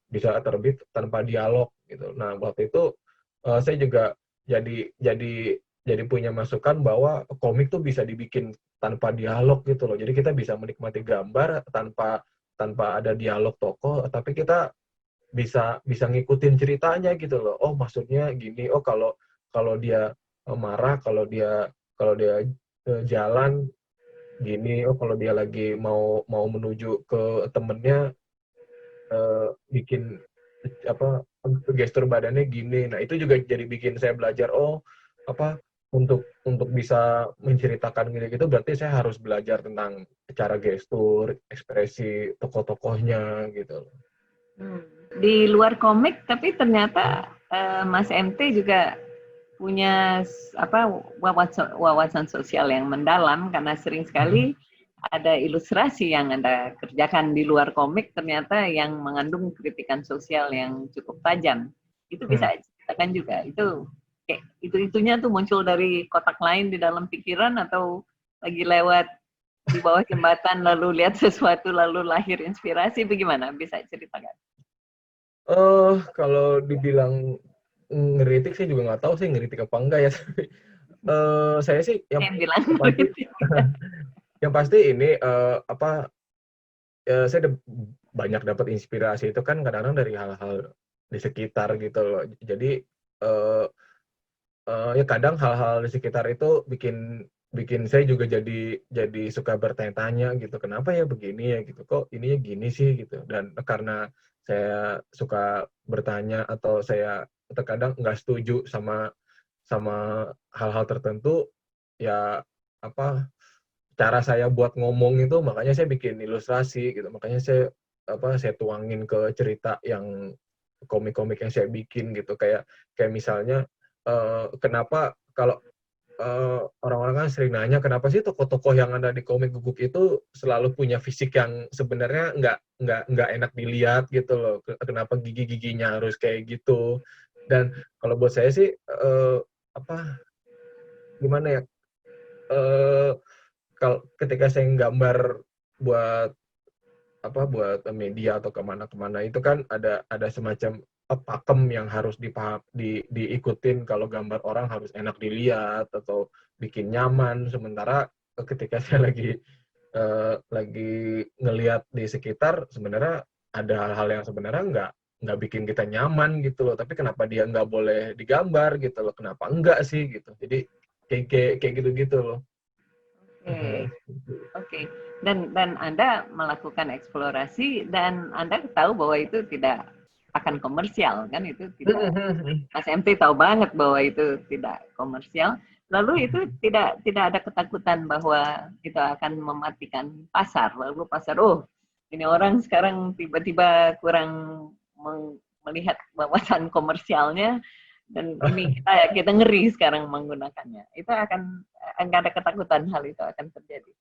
bisa terbit tanpa dialog gitu. Nah waktu itu saya juga jadi punya masukan bahwa komik tuh bisa dibikin tanpa dialog gitu loh. Jadi kita bisa menikmati gambar tanpa ada dialog tokoh, tapi kita bisa ngikutin ceritanya gitu loh. Oh maksudnya gini. Oh kalau dia marah, kalau dia jalan gini. Oh kalau dia lagi mau menuju ke temennya bikin gestur badannya gini. Nah itu juga jadi bikin saya belajar untuk bisa menceritakan gitu berarti saya harus belajar tentang cara gestur, ekspresi tokoh-tokohnya gitu. Di luar komik tapi ternyata Mas MT juga punya wawasan sosial yang mendalam karena sering sekali ada ilustrasi yang Anda kerjakan di luar komik ternyata yang mengandung kritikan sosial yang cukup tajam. Itu bisa diceritakan juga. Itunya tuh muncul dari kotak lain di dalam pikiran atau lagi lewat di bawah jembatan lalu lihat sesuatu lalu lahir inspirasi, bagaimana? Bisa ceritakan? Kalau dibilang ngeritik saya juga nggak tahu sih ngeritik apa enggak ya. Saya sih yang pasti ini saya banyak dapat inspirasi itu kan kadang-kadang dari hal-hal di sekitar gitu loh. Jadi ya kadang hal-hal di sekitar itu bikin saya juga jadi suka bertanya-tanya gitu, kenapa ya begini ya gitu, kok ininya gini sih gitu. Dan karena saya suka bertanya atau saya terkadang nggak setuju sama sama hal-hal tertentu, ya apa cara saya buat ngomong itu makanya saya bikin ilustrasi gitu. Makanya saya tuangin ke cerita yang komik-komik yang saya bikin gitu. Kayak kayak misalnya kenapa kalau orang-orang kan sering nanya kenapa sih tokoh-tokoh yang ada di komik Guguk itu selalu punya fisik yang sebenarnya nggak enak dilihat gitu loh. Kenapa gigi-giginya harus kayak gitu. Dan kalau buat saya sih apa gimana ya? Eh Kalau ketika saya nggambar buat buat media atau kemana-kemana itu kan ada semacam pakem yang harus diikutin kalau gambar orang harus enak dilihat atau bikin nyaman. Sementara ketika saya lagi ngelihat di sekitar sebenarnya ada hal-hal yang sebenarnya nggak bikin kita nyaman gitu loh. Tapi kenapa dia nggak boleh digambar gitu loh? Kenapa enggak sih gitu? Jadi kayak gitu-gitu loh. Oke, oke. Dan Anda melakukan eksplorasi dan Anda tahu bahwa itu tidak akan komersial kan, itu tidak. Mas MT tahu banget bahwa itu tidak komersial. Lalu itu tidak ada ketakutan bahwa itu akan mematikan pasar. Lalu pasar, oh ini orang sekarang tiba-tiba kurang melihat wawasan komersialnya dan ini kita ngeri sekarang menggunakannya. Itu akan nggak ada ketakutan hal itu akan terjadi.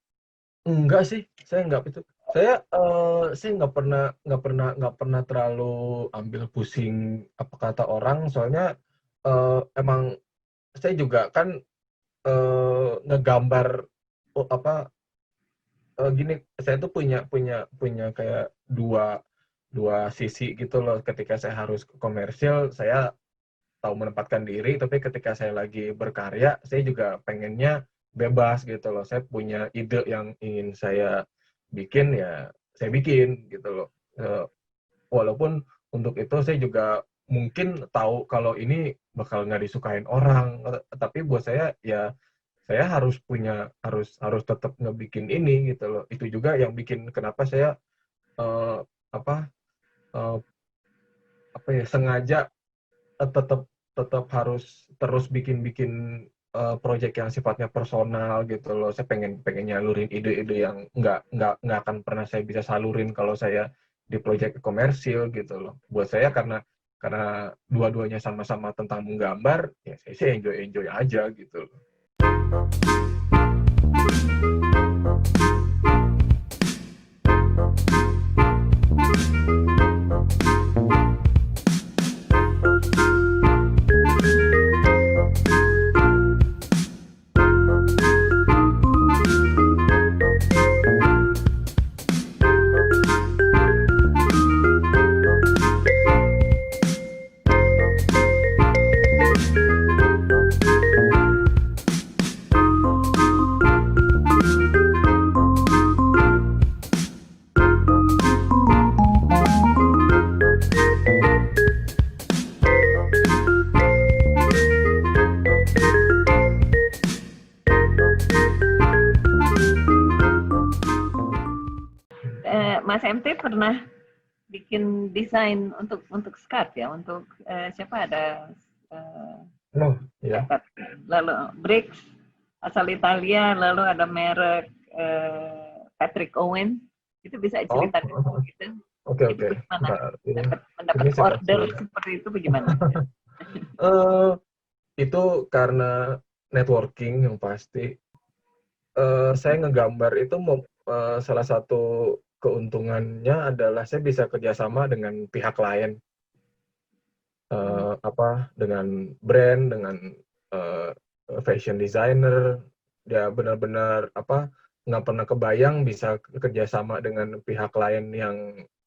Enggak sih, saya nggak itu. Saya nggak pernah terlalu ambil pusing apa kata orang. Soalnya emang saya juga kan ngegambar gini. Saya tuh punya kayak dua sisi gitu loh. Ketika saya harus komersil, saya tahu menempatkan diri, tapi ketika saya lagi berkarya, saya juga pengennya bebas gitu loh. Saya punya ide yang ingin saya bikin, ya saya bikin gitu loh. Walaupun untuk itu saya juga mungkin tahu kalau ini bakal nggak disukain orang, tapi buat saya ya saya harus tetap ngebikin ini gitu loh. Itu juga yang bikin kenapa saya eh, apa eh, sengaja tetap tetap harus terus bikin proyek yang sifatnya personal gitu loh. Saya pengen nyalurin ide-ide yang nggak akan pernah saya bisa salurin kalau saya di proyek komersil gitu loh. Buat saya karena dua-duanya sama-sama tentang menggambar, ya saya enjoy aja gitu loh. Mas MT pernah bikin desain untuk scarf ya, untuk siapa ada Oh, ya. lalu Bricks asal Italia, lalu ada merek Patrick Owen, itu bisa cerita gitu. Oke. Gimana? Mendapat order seperti itu bagaimana? Itu karena networking yang pasti. Saya ngegambar itu salah satu keuntungannya adalah saya bisa kerjasama dengan pihak lain, dengan brand, dengan fashion designer. Dia benar-benar nggak pernah kebayang bisa kerjasama dengan pihak lain yang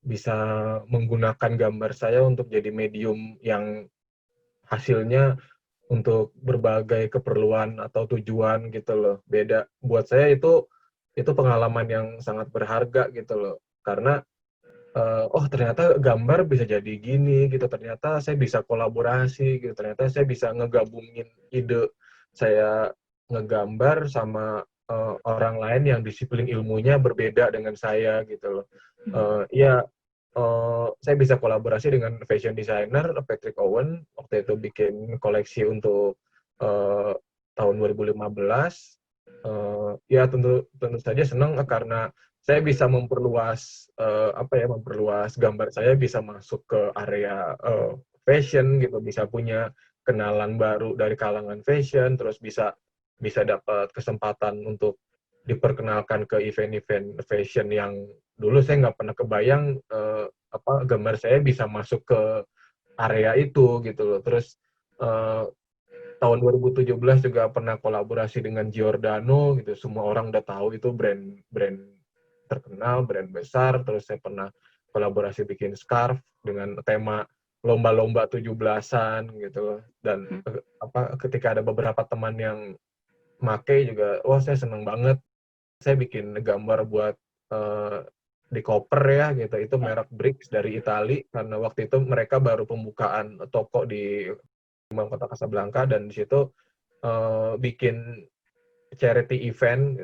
bisa menggunakan gambar saya untuk jadi medium yang hasilnya untuk berbagai keperluan atau tujuan gitu loh. Beda buat saya itu pengalaman yang sangat berharga gitu loh. karena oh ternyata gambar bisa jadi gini gitu, ternyata saya bisa kolaborasi gitu, ternyata saya bisa ngegabungin ide saya ngegambar sama orang lain yang disiplin ilmunya berbeda dengan saya gitu loh. Ya saya bisa kolaborasi dengan fashion designer Patrick Owen, waktu itu bikin koleksi untuk tahun 2015. Ya tentu tentu saja senang karena saya bisa memperluas memperluas gambar saya bisa masuk ke area fashion gitu, bisa punya kenalan baru dari kalangan fashion, terus bisa bisa dapat kesempatan untuk diperkenalkan ke event-event fashion yang dulu saya nggak pernah kebayang gambar saya bisa masuk ke area itu gitu loh. Terus eh, tahun 2017 juga pernah kolaborasi dengan Giordano gitu. Semua orang udah tahu itu brand terkenal, brand besar. Terus saya pernah kolaborasi bikin scarf dengan tema lomba-lomba 17-an gitu. Dan ketika ada beberapa teman yang make juga, wah saya seneng banget. Saya bikin gambar buat di koper ya gitu. Itu merek Brix dari Itali karena waktu itu mereka baru pembukaan toko di kota Casablanca, dan di situ bikin charity event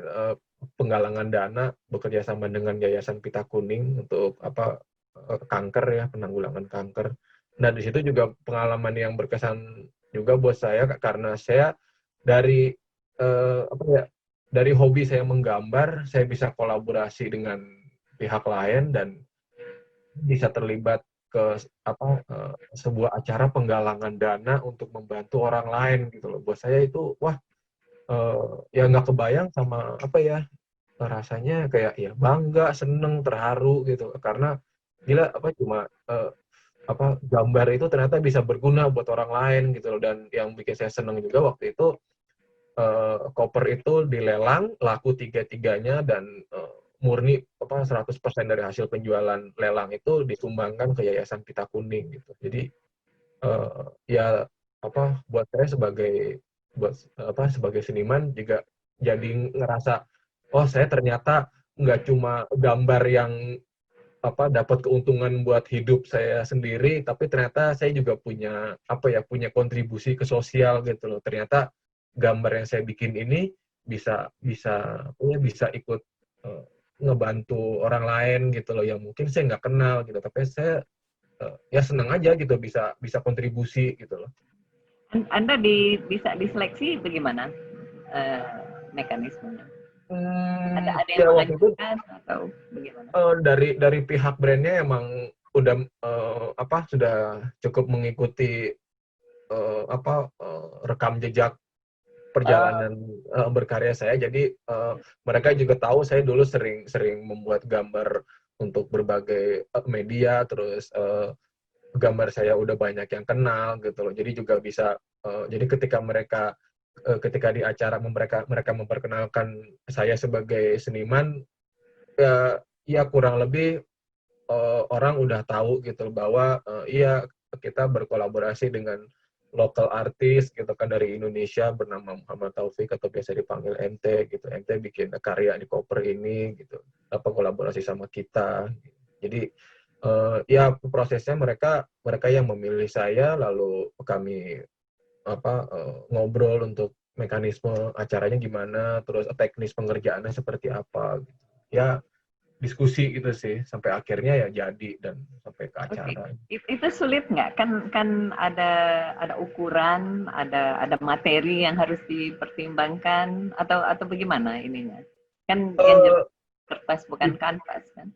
penggalangan dana bekerja sama dengan Yayasan Pita Kuning untuk kanker ya, penanggulangan kanker. Nah di situ juga pengalaman yang berkesan juga buat saya karena saya dari dari hobi saya menggambar, saya bisa kolaborasi dengan pihak lain dan bisa terlibat ke sebuah acara penggalangan dana untuk membantu orang lain gitu loh. Buat saya itu wah ya nggak kebayang sama rasanya kayak ya bangga, seneng, terharu gitu karena gila cuma gambar itu ternyata bisa berguna buat orang lain gitu loh. Dan yang bikin saya seneng juga waktu itu koper itu dilelang, laku tiga-tiganya, dan murni 100% dari hasil penjualan lelang itu disumbangkan ke Yayasan Pita Kuning gitu. Jadi ya buat saya sebagai seniman juga jadi ngerasa oh saya ternyata nggak cuma gambar yang dapat keuntungan buat hidup saya sendiri, tapi ternyata saya juga punya punya kontribusi ke sosial gitu loh. Ternyata gambar yang saya bikin ini bisa bisa bisa ikut ngebantu orang lain gitu loh yang mungkin saya nggak kenal gitu, tapi saya ya senang aja gitu bisa bisa kontribusi gitu loh. Anda bisa diseleksi bagaimana mekanismenya? Ada yang mengajukan atau bagaimana? Dari pihak brandnya emang udah sudah cukup mengikuti rekam jejak perjalanan berkarya saya. Jadi mereka juga tahu saya dulu sering membuat gambar untuk berbagai media, terus gambar saya udah banyak yang kenal gitu loh. Jadi juga bisa jadi ketika di acara mereka memperkenalkan saya sebagai seniman, ya kurang lebih orang udah tahu gitu bahwa iya kita berkolaborasi dengan lokal artis gitu kan dari Indonesia bernama Muhammad Taufik atau biasa dipanggil MT gitu. MT bikin karya di koper ini gitu. Kolaborasi sama kita. Jadi ya prosesnya mereka yang memilih saya, lalu kami ngobrol untuk mekanisme acaranya gimana, terus teknis pengerjaannya seperti apa gitu. Ya diskusi gitu sih sampai akhirnya ya jadi dan sampai ke acara. Itu sulit nggak? Kan ada ukuran, ada materi yang harus dipertimbangkan atau bagaimana ininya? Kan yang kertas bukan kanvas kan?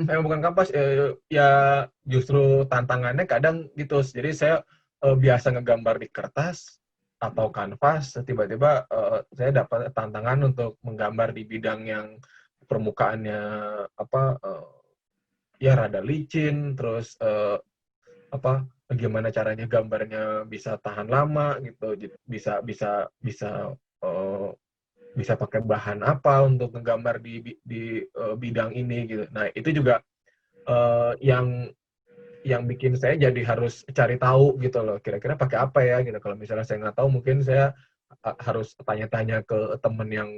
Saya bukan kanvas, ya justru tantangannya kadang gitu. Jadi saya biasa ngegambar di kertas atau kanvas, tiba-tiba saya dapat tantangan untuk menggambar di bidang yang permukaannya ya rada licin, terus bagaimana caranya gambarnya bisa tahan lama gitu, bisa pakai bahan apa untuk menggambar di bidang ini gitu. Nah itu juga yang bikin saya jadi harus cari tahu gitu loh, kira-kira pakai apa ya gitu. Kalau misalnya saya nggak tahu, mungkin saya harus tanya-tanya ke temen yang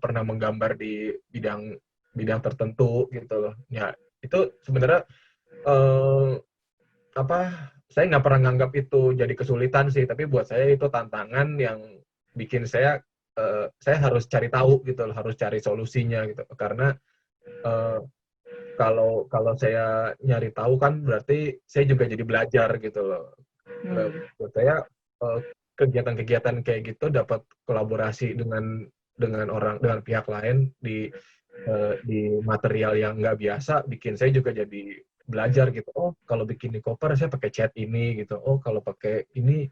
pernah menggambar di bidang bidang tertentu gitu loh. Ya itu sebenarnya eh, apa saya nggak pernah nganggap itu jadi kesulitan sih, tapi buat saya itu tantangan yang bikin saya harus cari tahu gitu loh, harus cari solusinya gitu. Karena eh, kalau saya nyari tahu kan berarti saya juga jadi belajar gitu loh. Buat saya eh, kegiatan-kegiatan kayak gitu dapat kolaborasi dengan pihak lain di material yang nggak biasa, bikin saya juga jadi belajar gitu. Oh, kalau bikin di koper saya pakai cat ini gitu. Oh, kalau pakai ini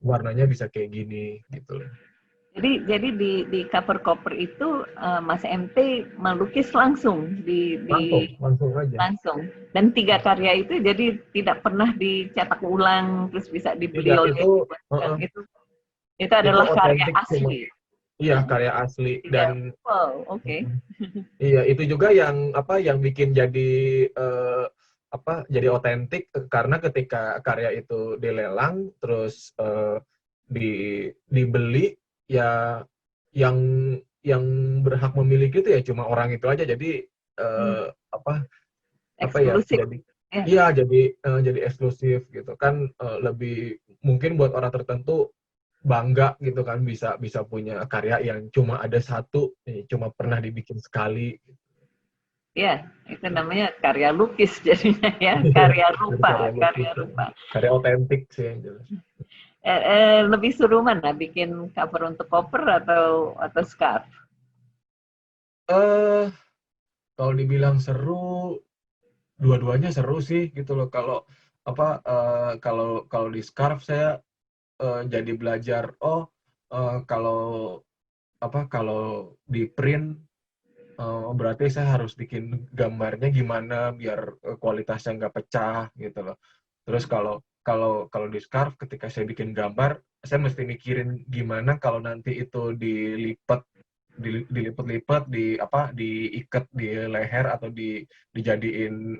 warnanya bisa kayak gini gitu loh. Jadi di cover itu Mas MT melukis langsung Langsung aja. langsung, dan 3 karya itu jadi tidak pernah dicetak ulang terus bisa dibeli Tidak, oleh itu adalah karya otentik cuma. asli. Iya, karya asli. Dan Wow, oke. iya, itu juga yang bikin jadi jadi otentik, karena ketika karya itu dilelang terus dibeli, ya yang yang berhak memiliki itu ya cuma orang itu aja. Jadi Eksklusif. jadi iya, jadi eksklusif gitu kan. Lebih mungkin buat orang tertentu bangga gitu kan, bisa bisa punya karya yang cuma ada satu, cuma pernah dibikin sekali. Ya, itu namanya karya lukis jadinya ya, karya rupa. Karya otentik sih yang jelas. Lebih seru mana, bikin cover untuk koper atau scarf? Kalau dibilang seru, dua-duanya seru sih gitu loh. Kalau di scarf saya jadi belajar, kalau di print berarti saya harus bikin gambarnya gimana biar kualitasnya nggak pecah gitu loh. Terus kalau di scarf, ketika saya bikin gambar, saya mesti mikirin gimana kalau nanti itu dilipat-lipat, diikat di leher atau dijadiin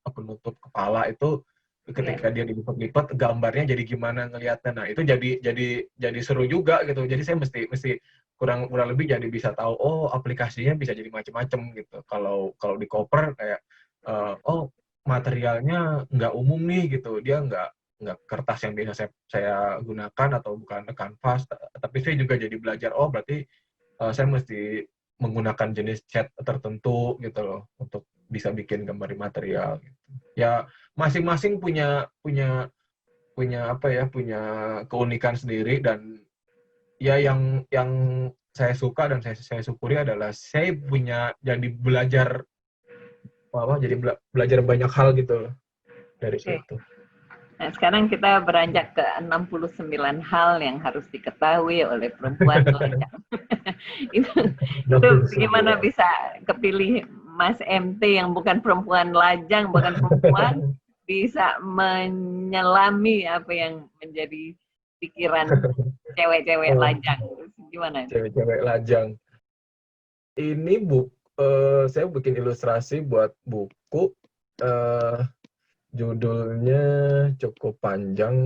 penutup kepala itu. Ketika dia dilipat-lipat, gambarnya jadi gimana ngelihatnya. Nah, itu jadi seru juga gitu. Jadi saya mesti kurang lebih jadi bisa tahu, oh aplikasinya bisa jadi macam-macam gitu. Kalau di koper kayak oh materialnya nggak umum nih gitu, dia nggak kertas yang biasa saya gunakan atau bukan kanvas, tapi saya juga jadi belajar, oh berarti saya mesti menggunakan jenis cat tertentu gitu loh untuk bisa bikin gambar material gitu. Ya masing-masing punya punya keunikan sendiri. Dan ya yang saya suka dan saya syukuri adalah saya jadi belajar belajar banyak hal gitu loh dari situ. Nah, sekarang kita beranjak ke 69 hal yang harus diketahui oleh perempuan lajang. itu gimana bisa kepilih Mas MT yang bukan perempuan lajang, bukan perempuan, bisa menyelami apa yang menjadi pikiran cewek-cewek lajang. Gimana? Cewek-cewek lajang. Ini saya bikin ilustrasi buat buku. Judulnya cukup panjang.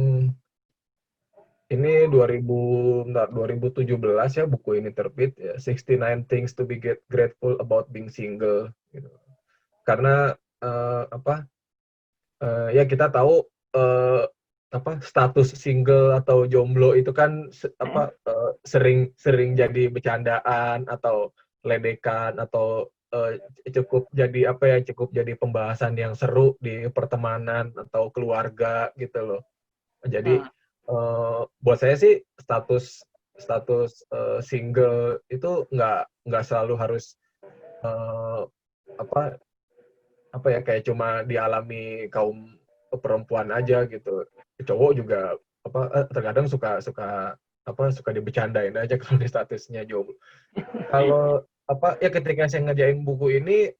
Ini 2017 ya buku ini terbit ya. 69 Things to be Grateful About Being Single gitu. Karena ya kita tahu status single atau jomblo itu kan sering jadi bercandaan atau ledekan, atau cukup jadi pembahasan yang seru di pertemanan atau keluarga gitu loh. Jadi buat saya sih status single itu nggak selalu harus kayak cuma dialami kaum perempuan aja gitu. Cowok juga terkadang suka dibecandain aja kalau di statusnya jomblo. Kalau ketika saya ngerjain buku ini,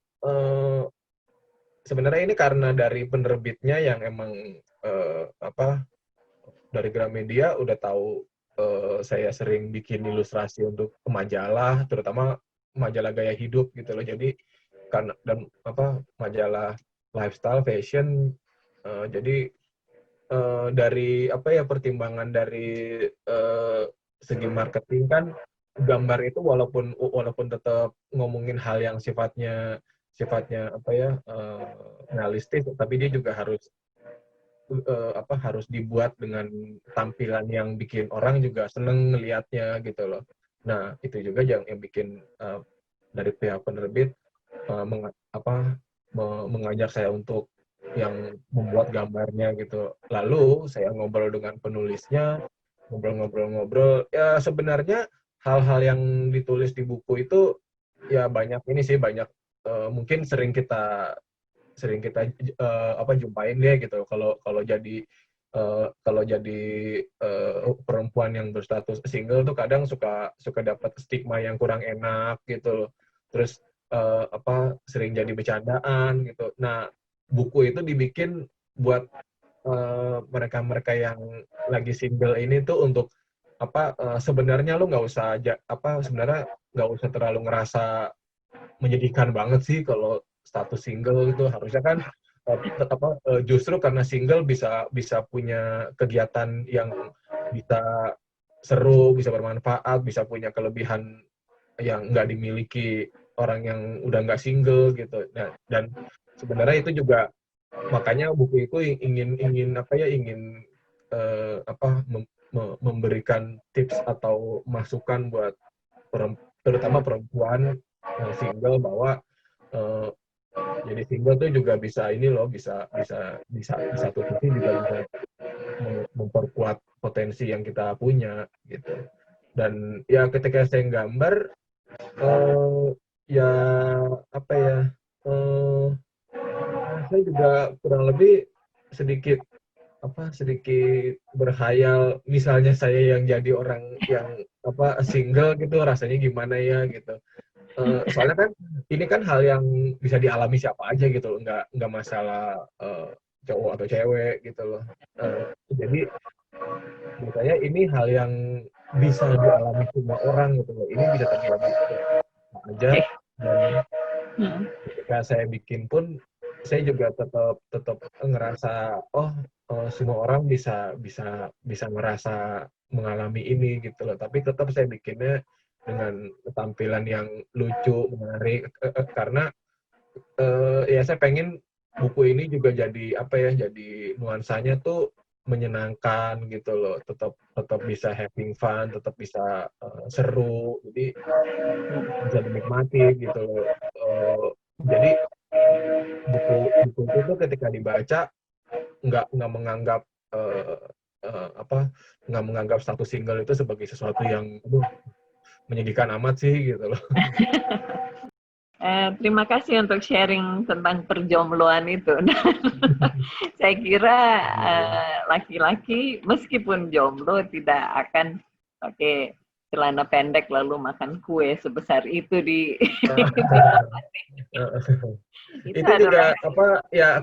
sebenarnya ini karena dari penerbitnya yang emang dari Gramedia udah tahu saya sering bikin ilustrasi untuk majalah, terutama majalah gaya hidup gitu loh. Jadi dan majalah lifestyle, fashion. Jadi dari pertimbangan dari segi marketing kan, gambar itu walaupun tetap ngomongin hal yang sifatnya apa ya, realistis, tapi dia juga harus dibuat dengan tampilan yang bikin orang juga seneng ngelihatnya gitu loh. Nah, itu juga yang bikin dari pihak penerbit mengajak saya untuk yang membuat gambarnya gitu. Lalu saya ngobrol dengan penulisnya, ngobrol-ngobrol, ya sebenarnya hal-hal yang ditulis di buku itu ya banyak mungkin sering kita jumpain deh gitu. Kalau jadi perempuan yang berstatus single tuh kadang suka dapat stigma yang kurang enak gitu loh. Terus sering jadi bercandaan gitu. Nah, buku itu dibikin buat mereka-mereka yang lagi single ini tuh untuk sebenarnya lu sebenarnya nggak usah terlalu ngerasa menyedihkan banget sih kalau status single itu. Harusnya kan justru karena single bisa punya kegiatan yang bisa seru, bisa bermanfaat, bisa punya kelebihan yang nggak dimiliki orang yang udah nggak single gitu. Nah, dan sebenarnya itu juga makanya buku itu ingin memberikan tips atau masukan buat terutama perempuan yang single bahwa jadi single tuh juga bisa di satu sisi juga bisa memperkuat potensi yang kita punya gitu. Dan ya ketika saya gambar saya juga kurang lebih sedikit berhayal, misalnya saya yang jadi orang yang single gitu rasanya gimana ya gitu. Soalnya kan ini kan hal yang bisa dialami siapa aja gitu loh, nggak masalah cowok atau cewek gitu loh. Jadi menurut saya ini hal yang bisa dialami semua orang gitu loh. Ini bisa terjadi siapa aja, dan ketika saya bikin pun saya juga tetap ngerasa semua orang bisa ngerasa mengalami ini gitu loh. Tapi tetap saya bikinnya dengan tampilan yang lucu, menarik, karena ya saya pengen buku ini juga jadi jadi nuansanya tuh menyenangkan gitu loh, tetap bisa having fun, tetap bisa seru, jadi bisa dinikmati gitu loh. Jadi buku itu tuh ketika dibaca nggak menganggap nggak menganggap status single itu sebagai sesuatu yang menyedihkan amat sih gitu loh. Terima kasih untuk sharing tentang perjombloan itu. Saya kira laki-laki meskipun jomblo tidak akan pakai celana pendek lalu makan kue sebesar itu di itu juga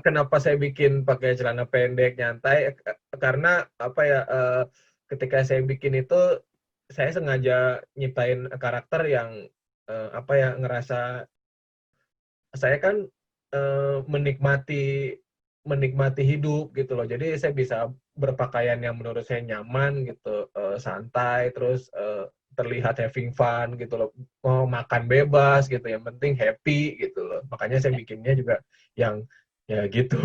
kenapa saya bikin pakai celana pendek nyantai, karena ketika saya bikin itu saya sengaja nyiptain karakter yang ngerasa saya kan menikmati hidup gitu loh. Jadi saya bisa berpakaian yang menurut saya nyaman gitu, santai, terus terlihat having fun gitu loh. Mau makan bebas gitu, yang penting happy gitu loh. Makanya saya bikinnya juga yang ya gitu.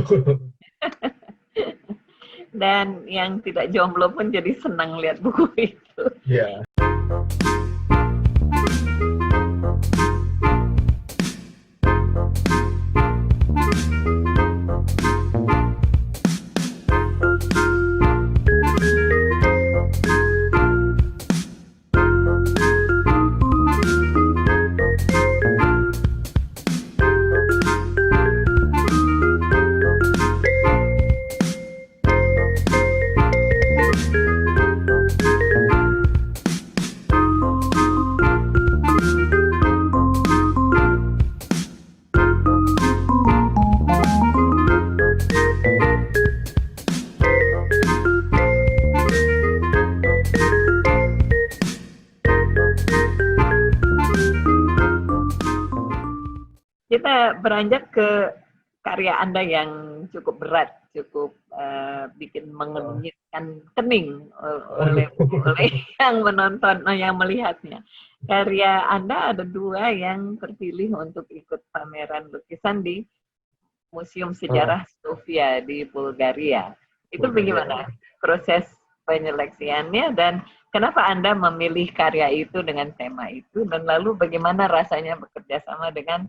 Dan yang tidak jomblo pun jadi senang lihat buku itu. Iya. Kita beranjak ke karya Anda yang cukup berat, cukup bikin mengenyitkan kening oleh yang menonton, yang melihatnya. karya Anda ada 2 yang terpilih untuk ikut pameran lukisan di Museum Oh, Sejarah Sofia di Bulgaria. Itu Bulgaria. bagaimana proses penyeleksiannya dan kenapa Anda memilih karya itu dengan tema itu dan lalu bagaimana rasanya bekerja sama dengan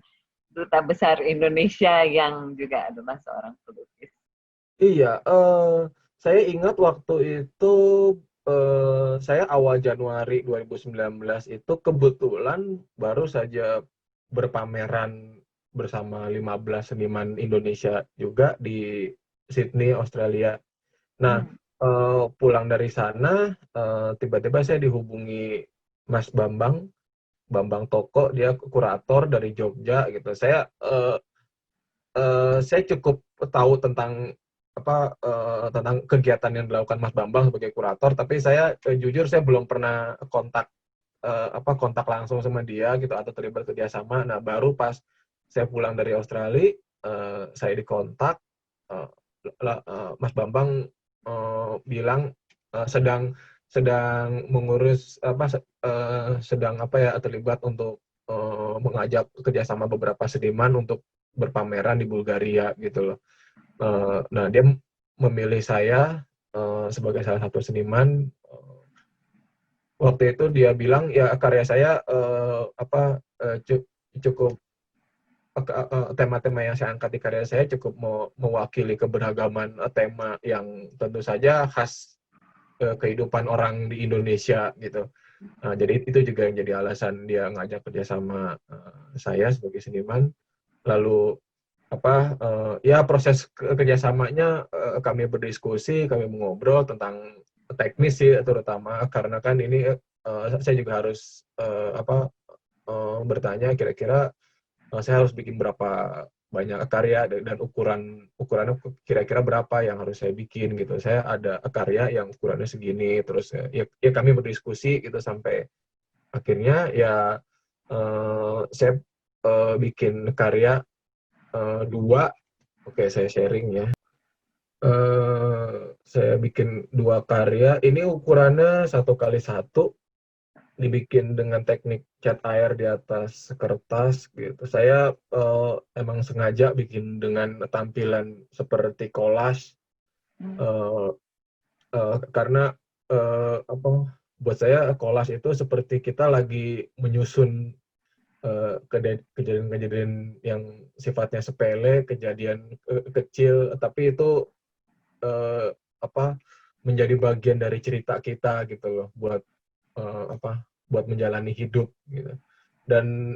Duta Besar Indonesia yang juga adalah seorang pelukis? Iya, saya ingat waktu itu saya awal Januari 2019 itu kebetulan baru saja berpameran bersama 15 seniman Indonesia juga di Sydney, Australia. Nah, Hmm. pulang dari sana, tiba-tiba saya dihubungi Mas Bambang Toko, dia kurator dari Jogja gitu. Saya cukup tahu tentang tentang kegiatan yang dilakukan Mas Bambang sebagai kurator, tapi saya jujur saya belum pernah kontak langsung sama dia gitu atau terlibat kerjasama. Nah, baru pas saya pulang dari Australia, saya dikontak, eh, Mas Bambang bilang sedang sedang mengurus sedang terlibat untuk mengajak kerjasama beberapa seniman untuk berpameran di Bulgaria gitu loh. Nah, dia memilih saya sebagai salah satu seniman. Waktu itu dia bilang ya karya saya cukup tema-tema yang saya angkat di karya saya cukup mewakili keberagaman tema yang tentu saja khas kehidupan orang di Indonesia gitu. Nah, jadi itu juga yang jadi alasan dia ngajak kerjasama saya sebagai seniman. Lalu ya proses kerjasamanya kami berdiskusi, kami mengobrol tentang teknis sih terutama karena kan ini saya juga harus bertanya kira-kira saya harus bikin berapa banyak karya dan ukurannya kira-kira berapa yang harus saya bikin gitu. Saya ada karya yang ukurannya segini, terus ya kami berdiskusi gitu sampai akhirnya ya saya bikin karya 2. Oke, saya sharing ya. Saya bikin 2 karya. Ini ukurannya 1x1, dibikin dengan teknik cat air di atas kertas gitu. Saya emang sengaja bikin dengan tampilan seperti collage Hmm. eh, karena buat saya collage itu seperti kita lagi menyusun kejadian-kejadian yang sifatnya sepele, kejadian kecil, tapi itu eh, apa menjadi bagian dari cerita kita gitu loh, eh, apa buat menjalani hidup gitu. Dan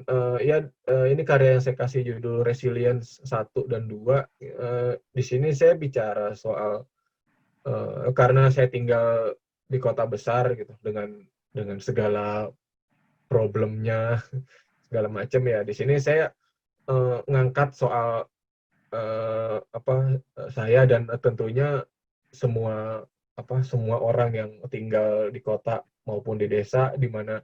ini karya yang saya kasih judul Resilience 1 dan 2. Di sini saya bicara soal karena saya tinggal di kota besar gitu dengan segala problemnya segala macam ya. Di sini saya ngangkat soal saya dan tentunya semua semua orang yang tinggal di kota maupun di desa di mana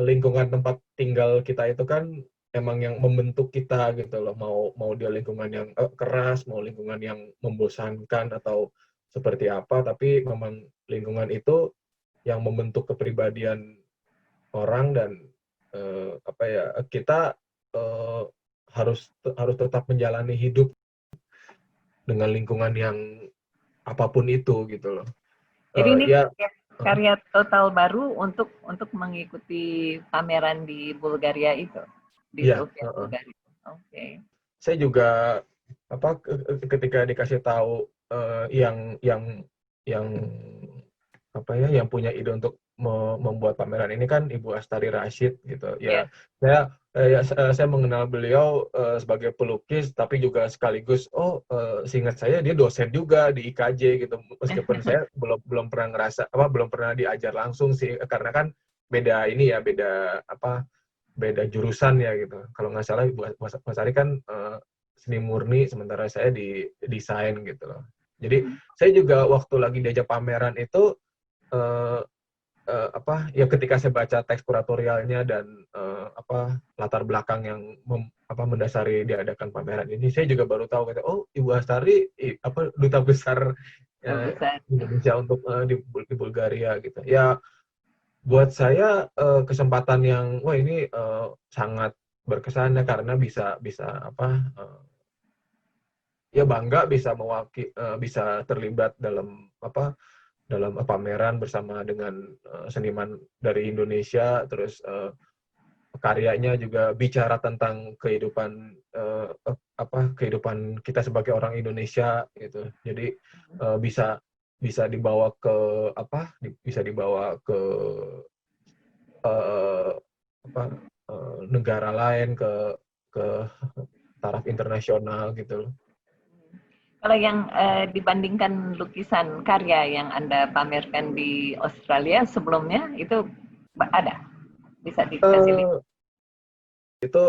lingkungan tempat tinggal kita itu kan emang yang membentuk kita gitu loh, mau dia lingkungan yang keras, mau lingkungan yang membosankan atau seperti apa, tapi memang lingkungan itu yang membentuk kepribadian orang dan kita eh, harus tetap menjalani hidup dengan lingkungan yang apapun itu gitu loh. Jadi ini Ya, karya total baru untuk mengikuti pameran di Bulgaria itu, di ya. Sofia, Bulgaria. Oke. Saya juga ketika dikasih tahu yang yang punya ide untuk membuat pameran ini kan Ibu Astari Rashid gitu Ya. ya. Saya mengenal beliau sebagai pelukis tapi juga sekaligus seingat saya dia dosen juga di IKJ gitu, meskipun saya belum pernah belum pernah diajar langsung sih karena kan beda ini ya, beda jurusan ya gitu. Kalau nggak salah Mas Ari kan seni murni, sementara saya di desain gitu loh. Jadi saya juga waktu lagi diajak pameran itu eh, ya ketika saya baca teks kuratorialnya dan latar belakang yang mendasari diadakan pameran ini, saya juga baru tahu gitu, oh Ibu Astari duta besar Besar. Indonesia untuk di Bulgaria gitu. Ya Buat saya kesempatan yang wah ini sangat berkesan ya, karena bisa bisa apa ya bangga bisa bisa terlibat dalam dalam pameran bersama dengan seniman dari Indonesia, terus karyanya juga bicara tentang kehidupan kita sebagai orang Indonesia gitu. Jadi bisa bisa dibawa ke bisa dibawa ke eh, apa negara lain, ke taraf internasional gitu loh. Kalau yang dibandingkan lukisan karya yang Anda pamerkan di Australia sebelumnya, itu ada? Bisa dikasih link? Eh, itu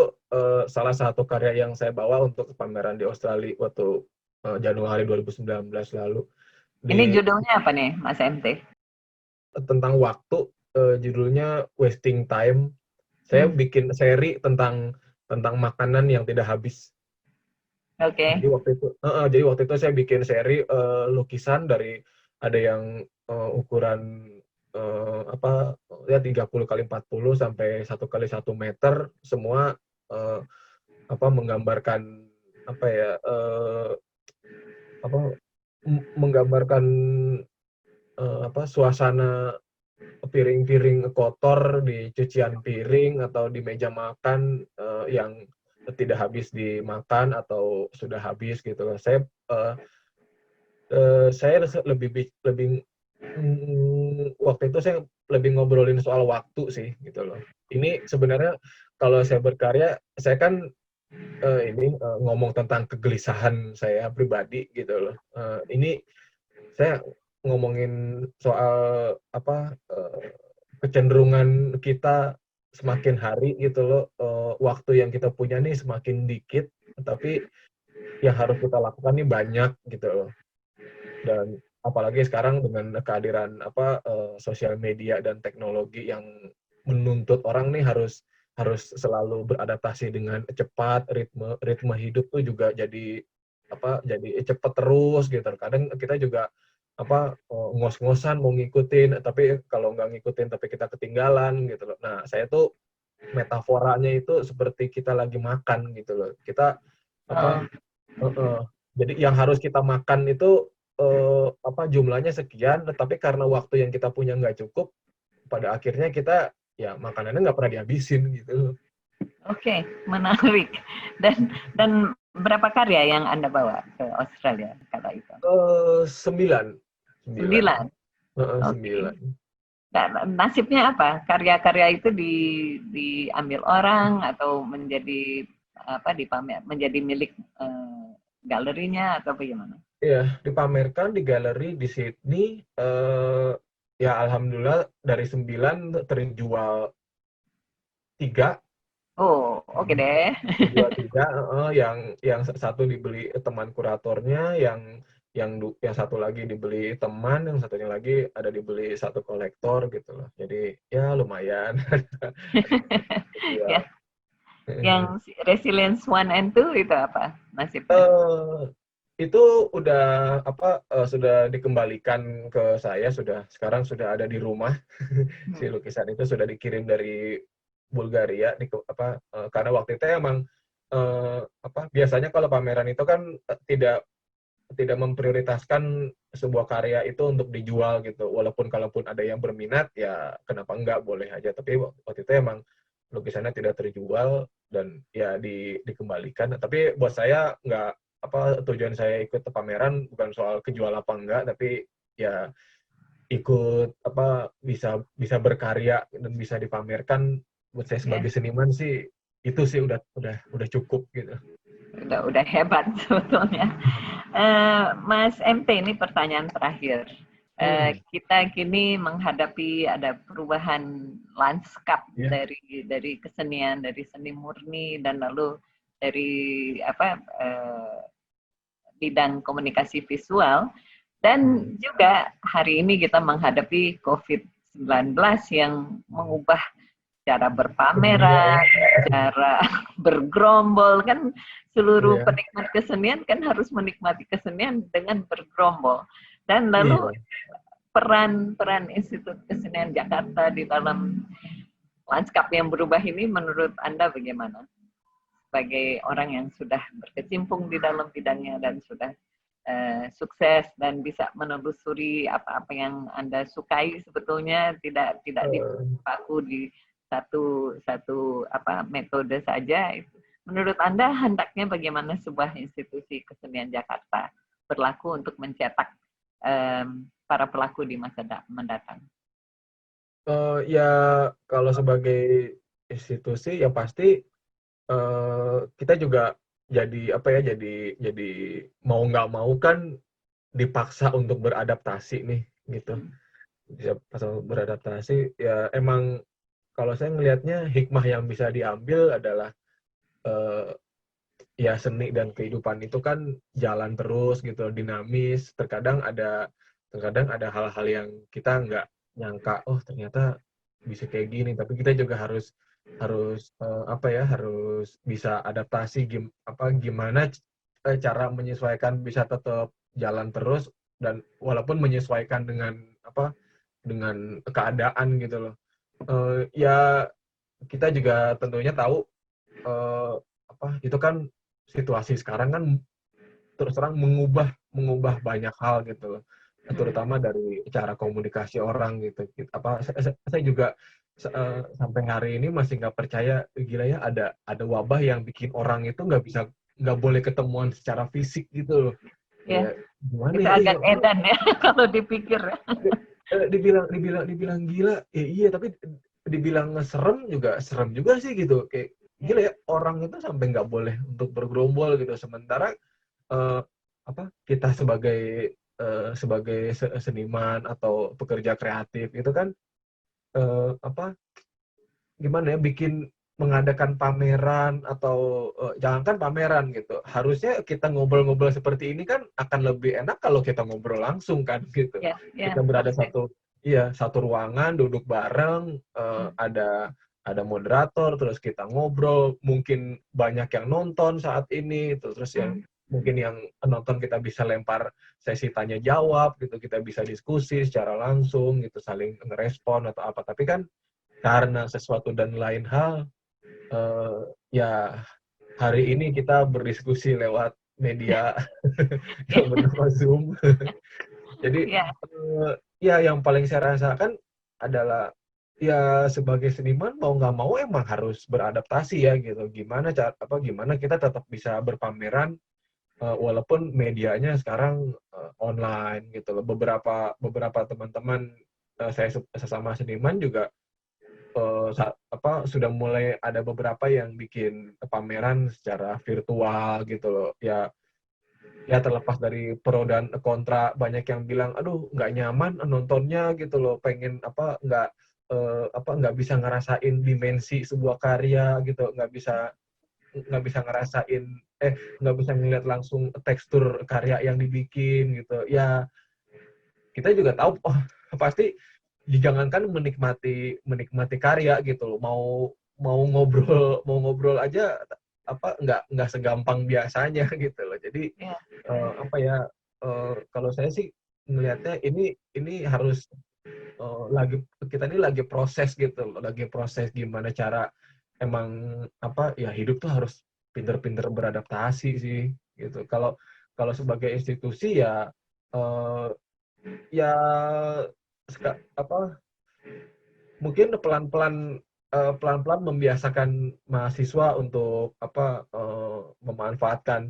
salah satu karya yang saya bawa untuk pameran di Australia waktu Januari 2019 lalu. Ini Di judulnya apa nih, Mas MT? tentang waktu, judulnya Wasting Time. Saya Hmm. bikin seri tentang makanan yang tidak habis. Oke. Jadi waktu itu saya bikin seri lukisan dari ada yang ukuran ya 30 kali 40 sampai 1 kali 1 meter, semua eh, menggambarkan apa ya apa menggambarkan suasana piring-piring kotor di cucian piring atau di meja makan yang tidak habis dimakan atau sudah habis gitu. Saya lebih waktu itu saya lebih ngobrolin soal waktu sih gitu loh. Ini sebenarnya kalau saya berkarya, saya kan ngomong tentang kegelisahan saya pribadi gitu loh. Ini saya ngomongin soal kecenderungan kita semakin hari gitu loh, waktu yang kita punya nih semakin dikit, tapi yang harus kita lakukan nih banyak gitu loh. Dan apalagi sekarang dengan kehadiran sosial media dan teknologi yang menuntut orang nih harus selalu beradaptasi dengan cepat, ritme hidup tuh juga jadi cepat terus gitu. Kadang kita juga ngos-ngosan mau ngikutin, tapi kalau nggak ngikutin tapi kita ketinggalan gitu loh. Nah, saya tuh metaforanya itu seperti kita lagi makan gitu loh. Kita apa jadi yang harus kita makan itu jumlahnya sekian, tetapi karena waktu yang kita punya nggak cukup, pada akhirnya kita ya makanannya nggak pernah dihabisin gitu. Oke, menarik. Dan berapa karya yang Anda bawa ke Australia kala itu? 9. 9. Oke. 9. Nah, nasibnya apa? Karya-karya itu diambil orang atau menjadi menjadi milik galerinya atau bagaimana? Iya, dipamerkan di galeri di Sydney. Ya alhamdulillah dari 9 terjual 3. Oh, oke deh. Terjual 3. Yang satu dibeli teman kuratornya, yang satu lagi dibeli teman, yang satunya lagi ada dibeli satu kolektor gitu loh. Jadi ya lumayan. Ya, yang Resilience 1 and 2 itu apa nasibnya? Itu udah sudah dikembalikan ke saya, sekarang sudah ada di rumah. Si lukisan itu sudah dikirim dari Bulgaria karena waktu itu emang biasanya kalau pameran itu kan tidak memprioritaskan sebuah karya itu untuk dijual gitu, walaupun kalaupun ada yang berminat ya kenapa enggak, boleh aja, tapi waktu itu emang lukisannya tidak terjual dan ya dikembalikan. Tapi buat saya nggak tujuan saya ikut pameran bukan soal kejual apa enggak, tapi ya ikut bisa berkarya dan bisa dipamerkan. Buat saya sebagai seniman sih itu sih udah cukup gitu. Udah hebat sebetulnya. Mas MT, ini pertanyaan terakhir. Kita kini menghadapi ada perubahan lanskap dari kesenian, dari seni murni, dan lalu dari bidang komunikasi visual, dan juga hari ini kita menghadapi COVID-19 yang mengubah cara berpameran, cara bergerombol, kan seluruh penikmat kesenian kan harus menikmati kesenian dengan bergerombol. Dan lalu peran Institut Kesenian Jakarta di dalam lanskap yang berubah ini menurut Anda bagaimana? Sebagai orang yang sudah berkecimpung di dalam bidangnya dan sudah sukses dan bisa menelusuri apa-apa yang Anda sukai sebetulnya, tidak dipaku di satu metode saja. Menurut Anda hendaknya bagaimana sebuah institusi kesenian Jakarta berlaku untuk mencetak para pelaku di masa mendatang? Ya kalau sebagai institusi yang pasti kita juga jadi mau nggak mau kan dipaksa untuk beradaptasi nih gitu. Dipaksa untuk beradaptasi ya, emang kalau saya ngelihatnya hikmah yang bisa diambil adalah ya seni dan kehidupan itu kan jalan terus gitu, dinamis. Terkadang ada hal-hal yang kita nggak nyangka, oh ternyata bisa kayak gini, tapi kita juga harus bisa adaptasi gimana cara menyesuaikan bisa tetap jalan terus, dan walaupun menyesuaikan dengan keadaan gitu loh. Ya kita juga tentunya tahu itu kan situasi sekarang kan terus terang mengubah banyak hal gitu loh, terutama dari cara komunikasi orang gitu. Saya juga sampai hari ini masih nggak percaya, gila ya, ada wabah yang bikin orang itu nggak boleh ketemuan secara fisik gitu loh. Ya, gimana itu ya, agak edan ya kalau dipikir. dibilang gila ya, iya, tapi dibilang serem juga sih gitu. Kayak gila ya, orang itu sampai nggak boleh untuk bergerombol gitu, sementara kita sebagai seniman atau pekerja kreatif itu kan gimana ya, mengadakan pameran atau jangankan pameran gitu, harusnya kita ngobrol-ngobrol seperti ini kan akan lebih enak kalau kita ngobrol langsung kan gitu. Kita berada satu ruangan, duduk bareng, ada moderator, terus kita ngobrol, mungkin banyak yang nonton saat ini, terus mungkin yang nonton kita bisa lempar sesi tanya jawab gitu, kita bisa diskusi secara langsung gitu, saling ngerespon atau apa. Tapi kan karena sesuatu dan lain hal, ya hari ini kita berdiskusi lewat media yang bernama Zoom. Jadi ya yang paling saya rasakan adalah ya sebagai seniman mau nggak mau emang harus beradaptasi ya gitu. Gimana kita tetap bisa berpameran walaupun medianya sekarang online gitu loh. Beberapa teman-teman saya sesama seniman juga sudah mulai ada beberapa yang bikin pameran secara virtual gitu loh. Ya terlepas dari pro dan kontra, banyak yang bilang aduh nggak nyaman nontonnya gitu loh, pengen nggak bisa ngerasain dimensi sebuah karya gitu, nggak bisa ngeliat langsung tekstur karya yang dibikin gitu. Ya kita juga tahu pasti jangankan menikmati karya gitu loh, mau ngobrol aja nggak segampang biasanya gitu loh. Jadi kalau saya sih melihatnya ini harus kita ini lagi proses gitu loh, lagi proses gimana cara emang hidup tuh harus pinter-pinter beradaptasi sih gitu. Kalau sebagai institusi ya mungkin pelan-pelan membiasakan mahasiswa untuk memanfaatkan,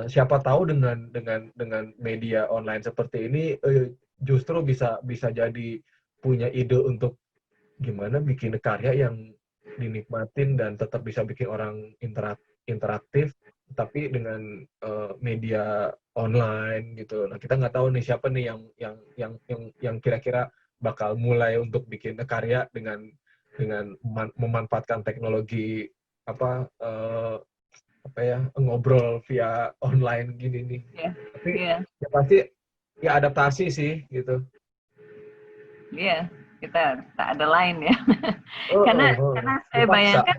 siapa tahu dengan media online seperti ini justru bisa jadi punya ide untuk gimana bikin karya yang dinikmatin dan tetap bisa bikin orang interaktif tapi dengan media online gitu. Nah, kita nggak tahu nih siapa nih yang kira-kira bakal mulai untuk bikin karya dengan memanfaatkan teknologi ngobrol via online gini nih. Tapi ya pasti ya adaptasi sih gitu. Iya, kita tak ada lain ya. Karena saya bayangkan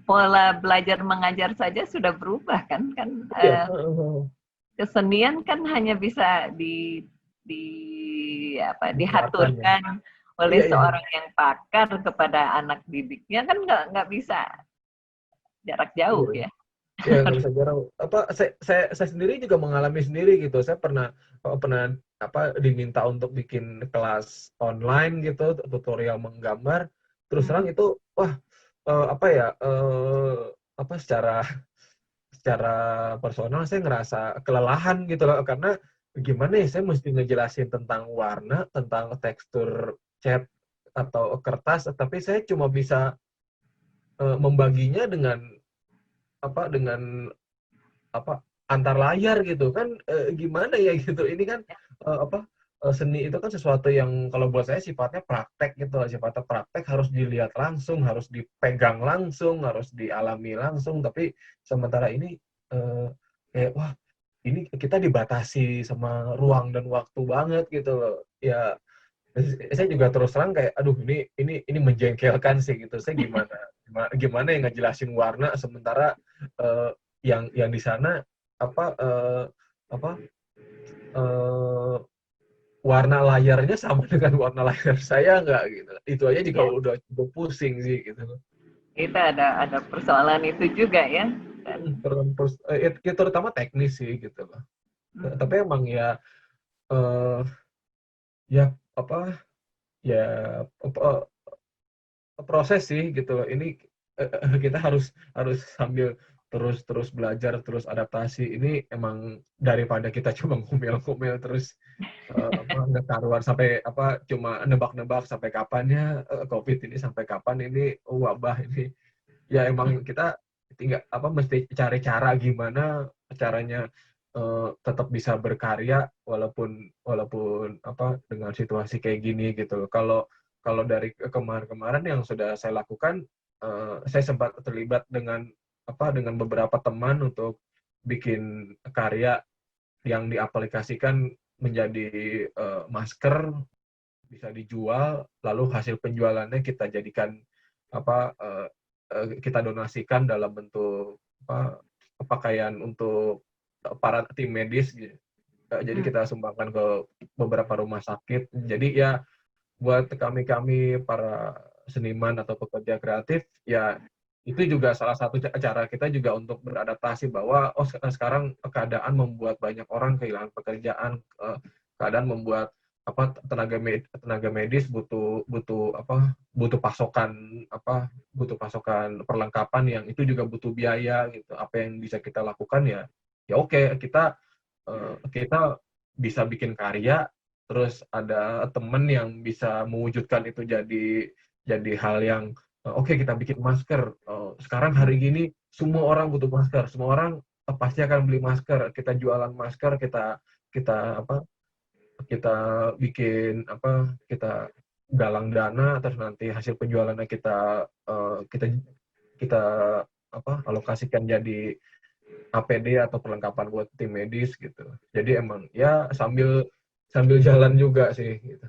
pola belajar mengajar saja sudah berubah kan. Kesenian kan hanya bisa dihaturkan oleh seorang yang pakar kepada anak didiknya kan nggak bisa jarak jauh ya. Ya nggak bisa jarang. Saya sendiri juga mengalami sendiri gitu. Saya pernah diminta untuk bikin kelas online gitu, tutorial menggambar. Terus terang itu secara personal saya ngerasa kelelahan gitu loh, karena gimana ya saya mesti ngejelasin tentang warna, tentang tekstur cat atau kertas, tapi saya cuma bisa membaginya dengan antar layar gitu kan. Gimana ya gitu, ini kan seni itu kan sesuatu yang kalau buat saya sifatnya praktek gitu, sifatnya praktek, harus dilihat langsung, harus dipegang langsung, harus dialami langsung. Tapi sementara ini kayak wah, ini kita dibatasi sama ruang dan waktu banget gitu loh ya. Saya juga terus terang kayak aduh, ini menjengkelkan sih gitu. Saya gimana yang ngejelasin warna sementara yang di sana warna layarnya sama dengan warna layar saya nggak gitu. Itu aja juga udah cukup pusing sih gitu. Kita ada persoalan itu juga ya. Terutama teknis sih gitu loh. Tapi emang proses sih gitu loh. Ini kita harus sambil terus belajar, terus adaptasi. Ini emang daripada kita cuma ngomel-ngomel terus nggak karuan sampai cuma nebak-nebak sampai kapannya COVID ini, sampai kapan ini wabah ini. Ya emang kita tinggal mesti cari cara gimana caranya tetap bisa berkarya walaupun dengan situasi kayak gini gitu. Kalau dari kemarin-kemarin yang sudah saya lakukan, saya sempat terlibat dengan beberapa teman untuk bikin karya yang diaplikasikan menjadi masker, bisa dijual, lalu hasil penjualannya kita jadikan kita donasikan dalam bentuk pakaian untuk para tim medis gitu. Jadi kita sumbangkan ke beberapa rumah sakit. Jadi ya buat kami para seniman atau pekerja kreatif, ya itu juga salah satu cara kita juga untuk beradaptasi bahwa sekarang keadaan membuat banyak orang kehilangan pekerjaan, keadaan membuat tenaga medis butuh pasokan perlengkapan yang itu juga butuh biaya gitu. Apa yang bisa kita lakukan ya oke, kita bisa bikin karya, terus ada temen yang bisa mewujudkan itu jadi hal yang oke, kita bikin masker. Sekarang hari gini semua orang butuh masker, semua orang pasti akan beli masker. Kita jualan masker, kita bikin kita galang dana, terus nanti hasil penjualannya kita alokasikan jadi APD atau perlengkapan buat tim medis gitu. Jadi emang ya sambil jalan juga sih gitu.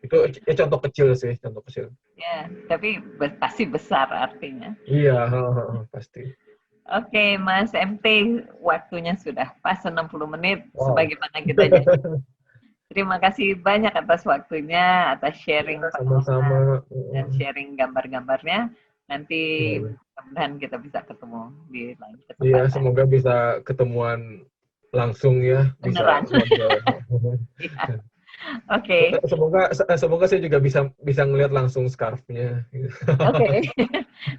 Itu ya contoh kecil. Ya, tapi pasti besar artinya. Iya, pasti. Oke, Mas MT, waktunya sudah pas 60 menit sebagaimana kita janji. Terima kasih banyak atas waktunya, atas sharing sama-sama dan sharing gambar-gambarnya. Nanti mudah-mudahan kita bisa ketemu di lain kesempatan. Iya, semoga bisa ketemuan langsung ya. Beneran. Bisa. Oke. Semoga saya juga bisa ngelihat langsung scarf-nya. Oke.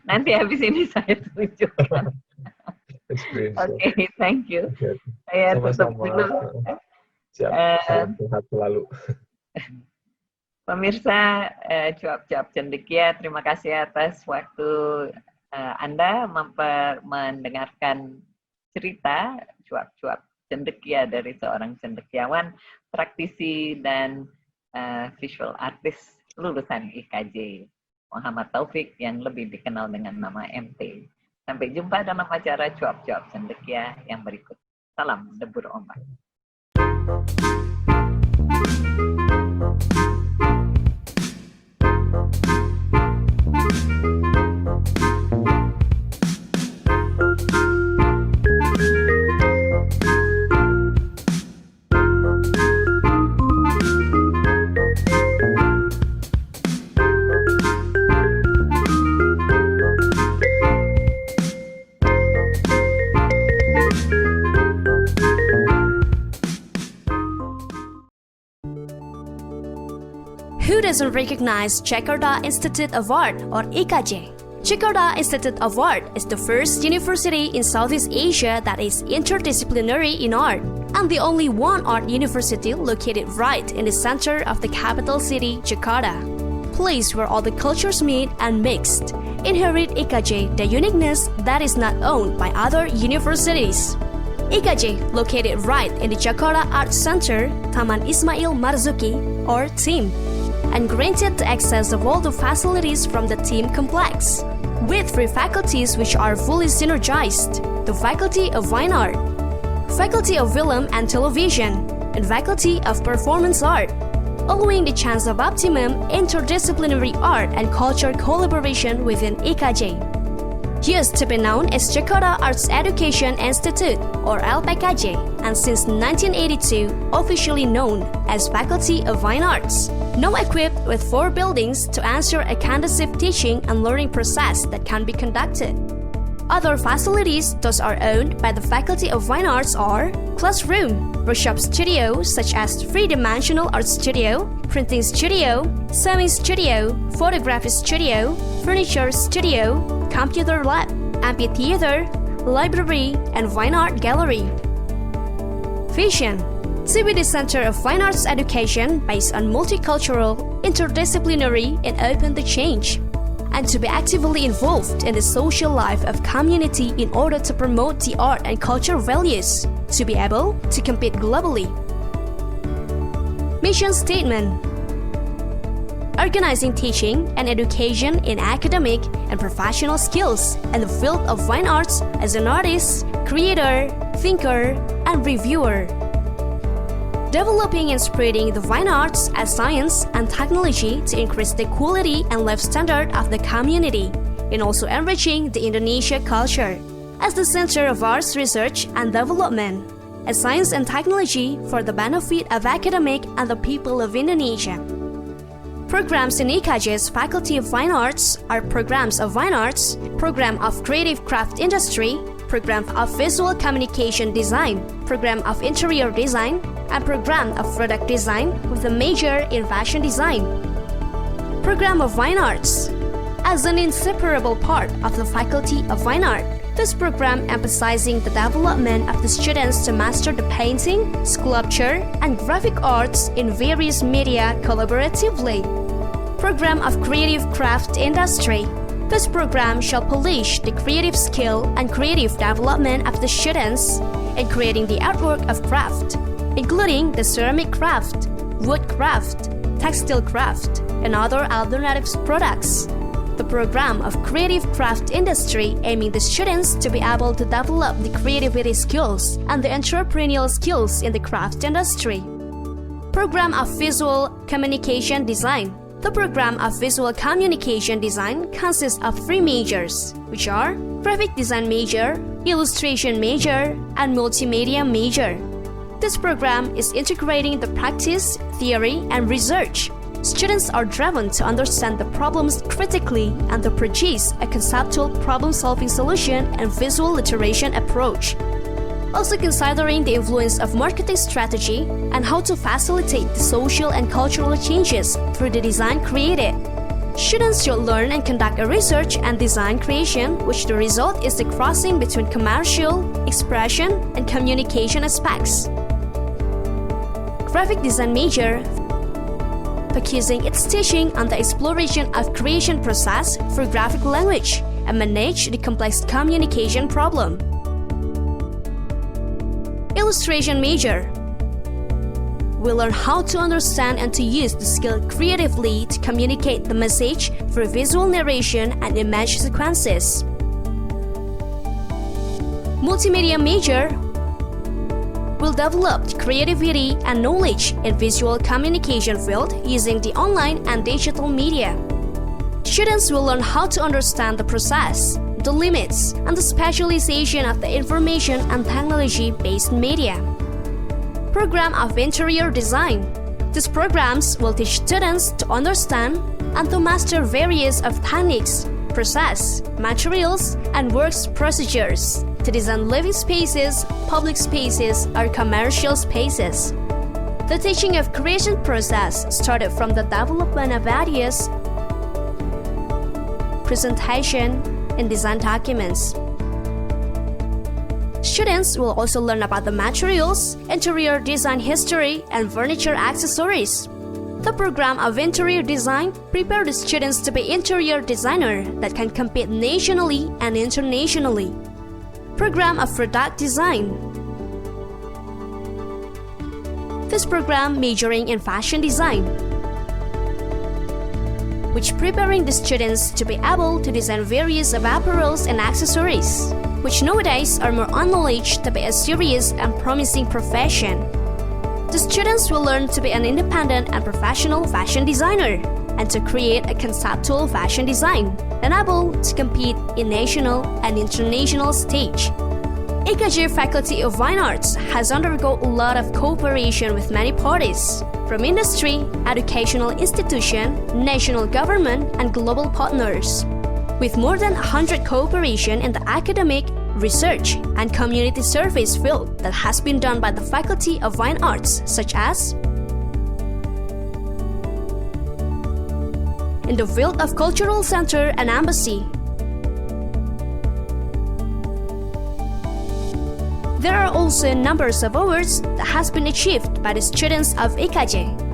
Nanti habis ini saya tunjukkan. Oke, thank you. Saya tutup dulu. Siap, sehat selalu. Pemirsa Cuap-Cuap Cendekia, terima kasih atas waktu Anda mendengarkan cerita Cuap-Cuap Cendekia dari seorang cendekiawan, praktisi, dan visual artist lulusan IKJ, Muhammad Taufik, yang lebih dikenal dengan nama MT. Sampai jumpa dalam acara Cuap-Cuap Cendekia yang berikut. Salam debur ombak. Judaism recognized Jakarta Institute of Art or IKJ. Jakarta Institute of Art is the first university in Southeast Asia that is interdisciplinary in art, and the only one art university located right in the center of the capital city, Jakarta. Place where all the cultures meet and mixed, inherit IKJ the uniqueness that is not owned by other universities. IKJ, located right in the Jakarta Arts Center, Taman Ismail Marzuki, or TIM, and granted to access of all the facilities from the TIM complex, with 3 faculties which are fully synergized: the Faculty of Fine Art, Faculty of Film and Television, and Faculty of Performance Art, allowing the chance of optimum interdisciplinary art and culture collaboration within IKJ. Used to be known as Jakarta Arts Education Institute or LPKJ, and since 1982 officially known as Faculty of Fine Arts, now equipped with 4 buildings to ensure a conducive teaching and learning process that can be conducted. Other facilities those are owned by the Faculty of Fine Arts are classroom, workshop studio such as 3-dimensional art studio, printing studio, sewing studio, photography studio, furniture studio, computer lab, amphitheater, library, and fine art gallery. Vision: to be the center of fine arts education based on multicultural, interdisciplinary, and open to change, and to be actively involved in the social life of community in order to promote the art and culture values, to be able to compete globally. Mission statement: organizing teaching and education in academic and professional skills in the field of fine arts as an artist, creator, thinker, and reviewer. Developing and spreading the fine arts as science and technology to increase the quality and life standard of the community, and also enriching the Indonesia culture as the center of arts research and development, as science and technology for the benefit of academic and the people of Indonesia. Programs in IKJ's Faculty of Fine Arts are programs of fine arts, program of creative craft industry, program of visual communication design, program of interior design, and program of product design with a major in fashion design. Program of Fine Arts. As an inseparable part of the Faculty of Fine Art, this program emphasizing the development of the students to master the painting, sculpture, and graphic arts in various media collaboratively. Program of Creative Craft Industry. This program shall polish the creative skill and creative development of the students in creating the artwork of craft, including the ceramic craft, wood craft, textile craft, and other alternative products. The program of Creative Craft Industry aiming the students to be able to develop the creativity skills and the entrepreneurial skills in the craft industry. Program of Visual Communication Design. The program of Visual Communication Design consists of 3 majors, which are Graphic Design Major, Illustration Major, and Multimedia Major. This program is integrating the practice, theory, and research. Students are driven to understand the problems critically and to produce a conceptual problem-solving solution and visual literation approach. Also considering the influence of marketing strategy and how to facilitate the social and cultural changes through the design created. Students should learn and conduct a research and design creation, which the result is the crossing between commercial, expression, and communication aspects. Graphic Design Major focusing its teaching on the exploration of creation process through graphic language and manage the complex communication problem. Illustration Major. We learn how to understand and to use the skill creatively to communicate the message through visual narration and image sequences. Multimedia Major will develop creativity and knowledge in visual communication field using the online and digital media. Students will learn how to understand the process, the limits, and the specialization of the information and technology-based media. Program of Interior Design. These programs will teach students to understand and to master various of techniques, process, materials, and works procedures to design living spaces, public spaces, or commercial spaces. The teaching of creation process started from the development of ideas, presentation, and design documents. Students will also learn about the materials, interior design history, and furniture accessories. The program of interior design prepares the students to be interior designer that can compete nationally and internationally. Program of product design. This program majoring in fashion design, which preparing the students to be able to design various of apparels and accessories, which nowadays are more acknowledged to be a serious and promising profession. The students will learn to be an independent and professional fashion designer and to create a conceptual fashion design and able to compete in national and international stage. IKJ Faculty of Fine Arts has undergone a lot of cooperation with many parties, from industry, educational institution, national government, and global partners. With more than 100 cooperation in the academic, research, and community service field that has been done by the Faculty of Fine Arts, such as in the field of cultural center and embassy. There are also numbers of awards that has been achieved by the students of IKJ.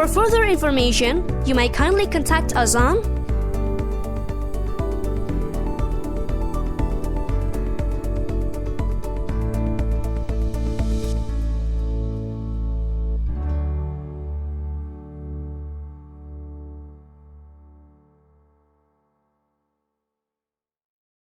For further information, you may kindly contact us on